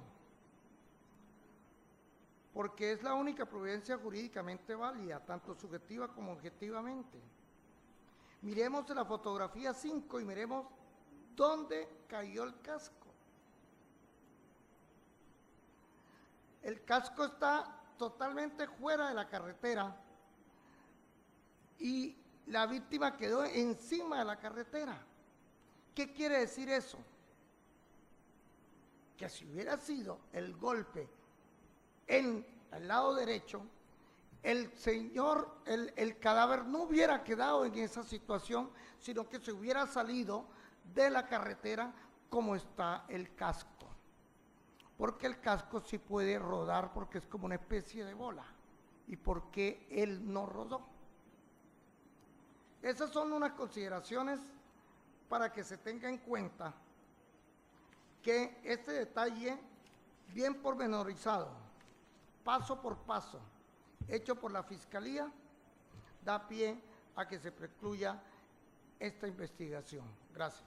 porque es la única providencia jurídicamente válida, tanto subjetiva como objetivamente. Miremos la fotografía 5 y miremos dónde cayó el casco. El casco está totalmente fuera de la carretera y la víctima quedó encima de la carretera. ¿Qué quiere decir eso? Que si hubiera sido el golpe en el lado derecho, el cadáver no hubiera quedado en esa situación, sino que se hubiera salido de la carretera como está el casco. Porque el casco sí puede rodar porque es como una especie de bola. ¿Y por qué él no rodó? Esas son unas consideraciones para que se tenga en cuenta que este detalle bien pormenorizado, paso por paso, hecho por la Fiscalía, da pie a que se precluya esta investigación. Gracias.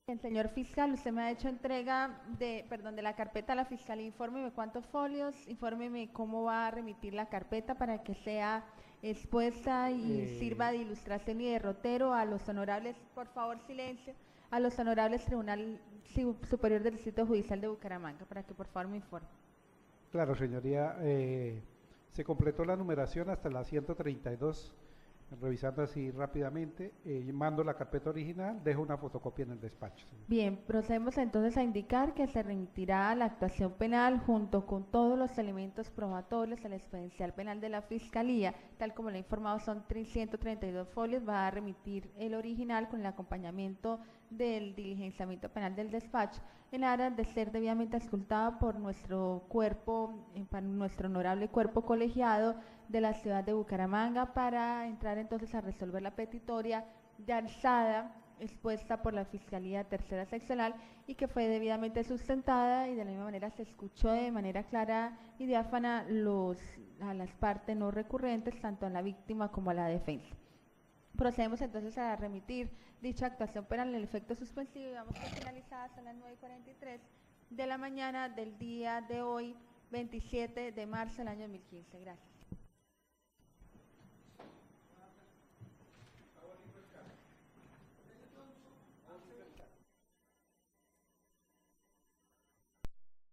Bien, señor fiscal, usted me ha hecho entrega de la carpeta a la fiscalía. Infórmeme cuántos folios, infórmeme cómo va a remitir la carpeta para que sea expuesta y sirva de ilustración y derrotero a los honorables, por favor, silencio, a los honorables Tribunal Superior del Distrito Judicial de Bucaramanga, para que por favor me informe. Claro, señoría, se completó la numeración hasta la 132, revisando así rápidamente, mando la carpeta original, dejo una fotocopia en el despacho. Señor. Bien, procedemos entonces a indicar que se remitirá la actuación penal junto con todos los elementos probatorios al exponencial penal de la Fiscalía, tal como le he informado, son 132 folios, va a remitir el original con el acompañamiento del diligenciamiento penal del despacho, en aras de ser debidamente auscultado por nuestro cuerpo, para nuestro honorable cuerpo colegiado de la ciudad de Bucaramanga, para entrar entonces a resolver la petitoria de alzada expuesta por la Fiscalía Tercera Seccional y que fue debidamente sustentada, y de la misma manera se escuchó de manera clara y diáfana a las partes no recurrentes, tanto a la víctima como a la defensa. Procedemos entonces a remitir dicha actuación penal en el efecto suspensivo y vamos a finalizar a las 9:43 de la mañana del día de hoy, 27 de marzo del año 2015. Gracias.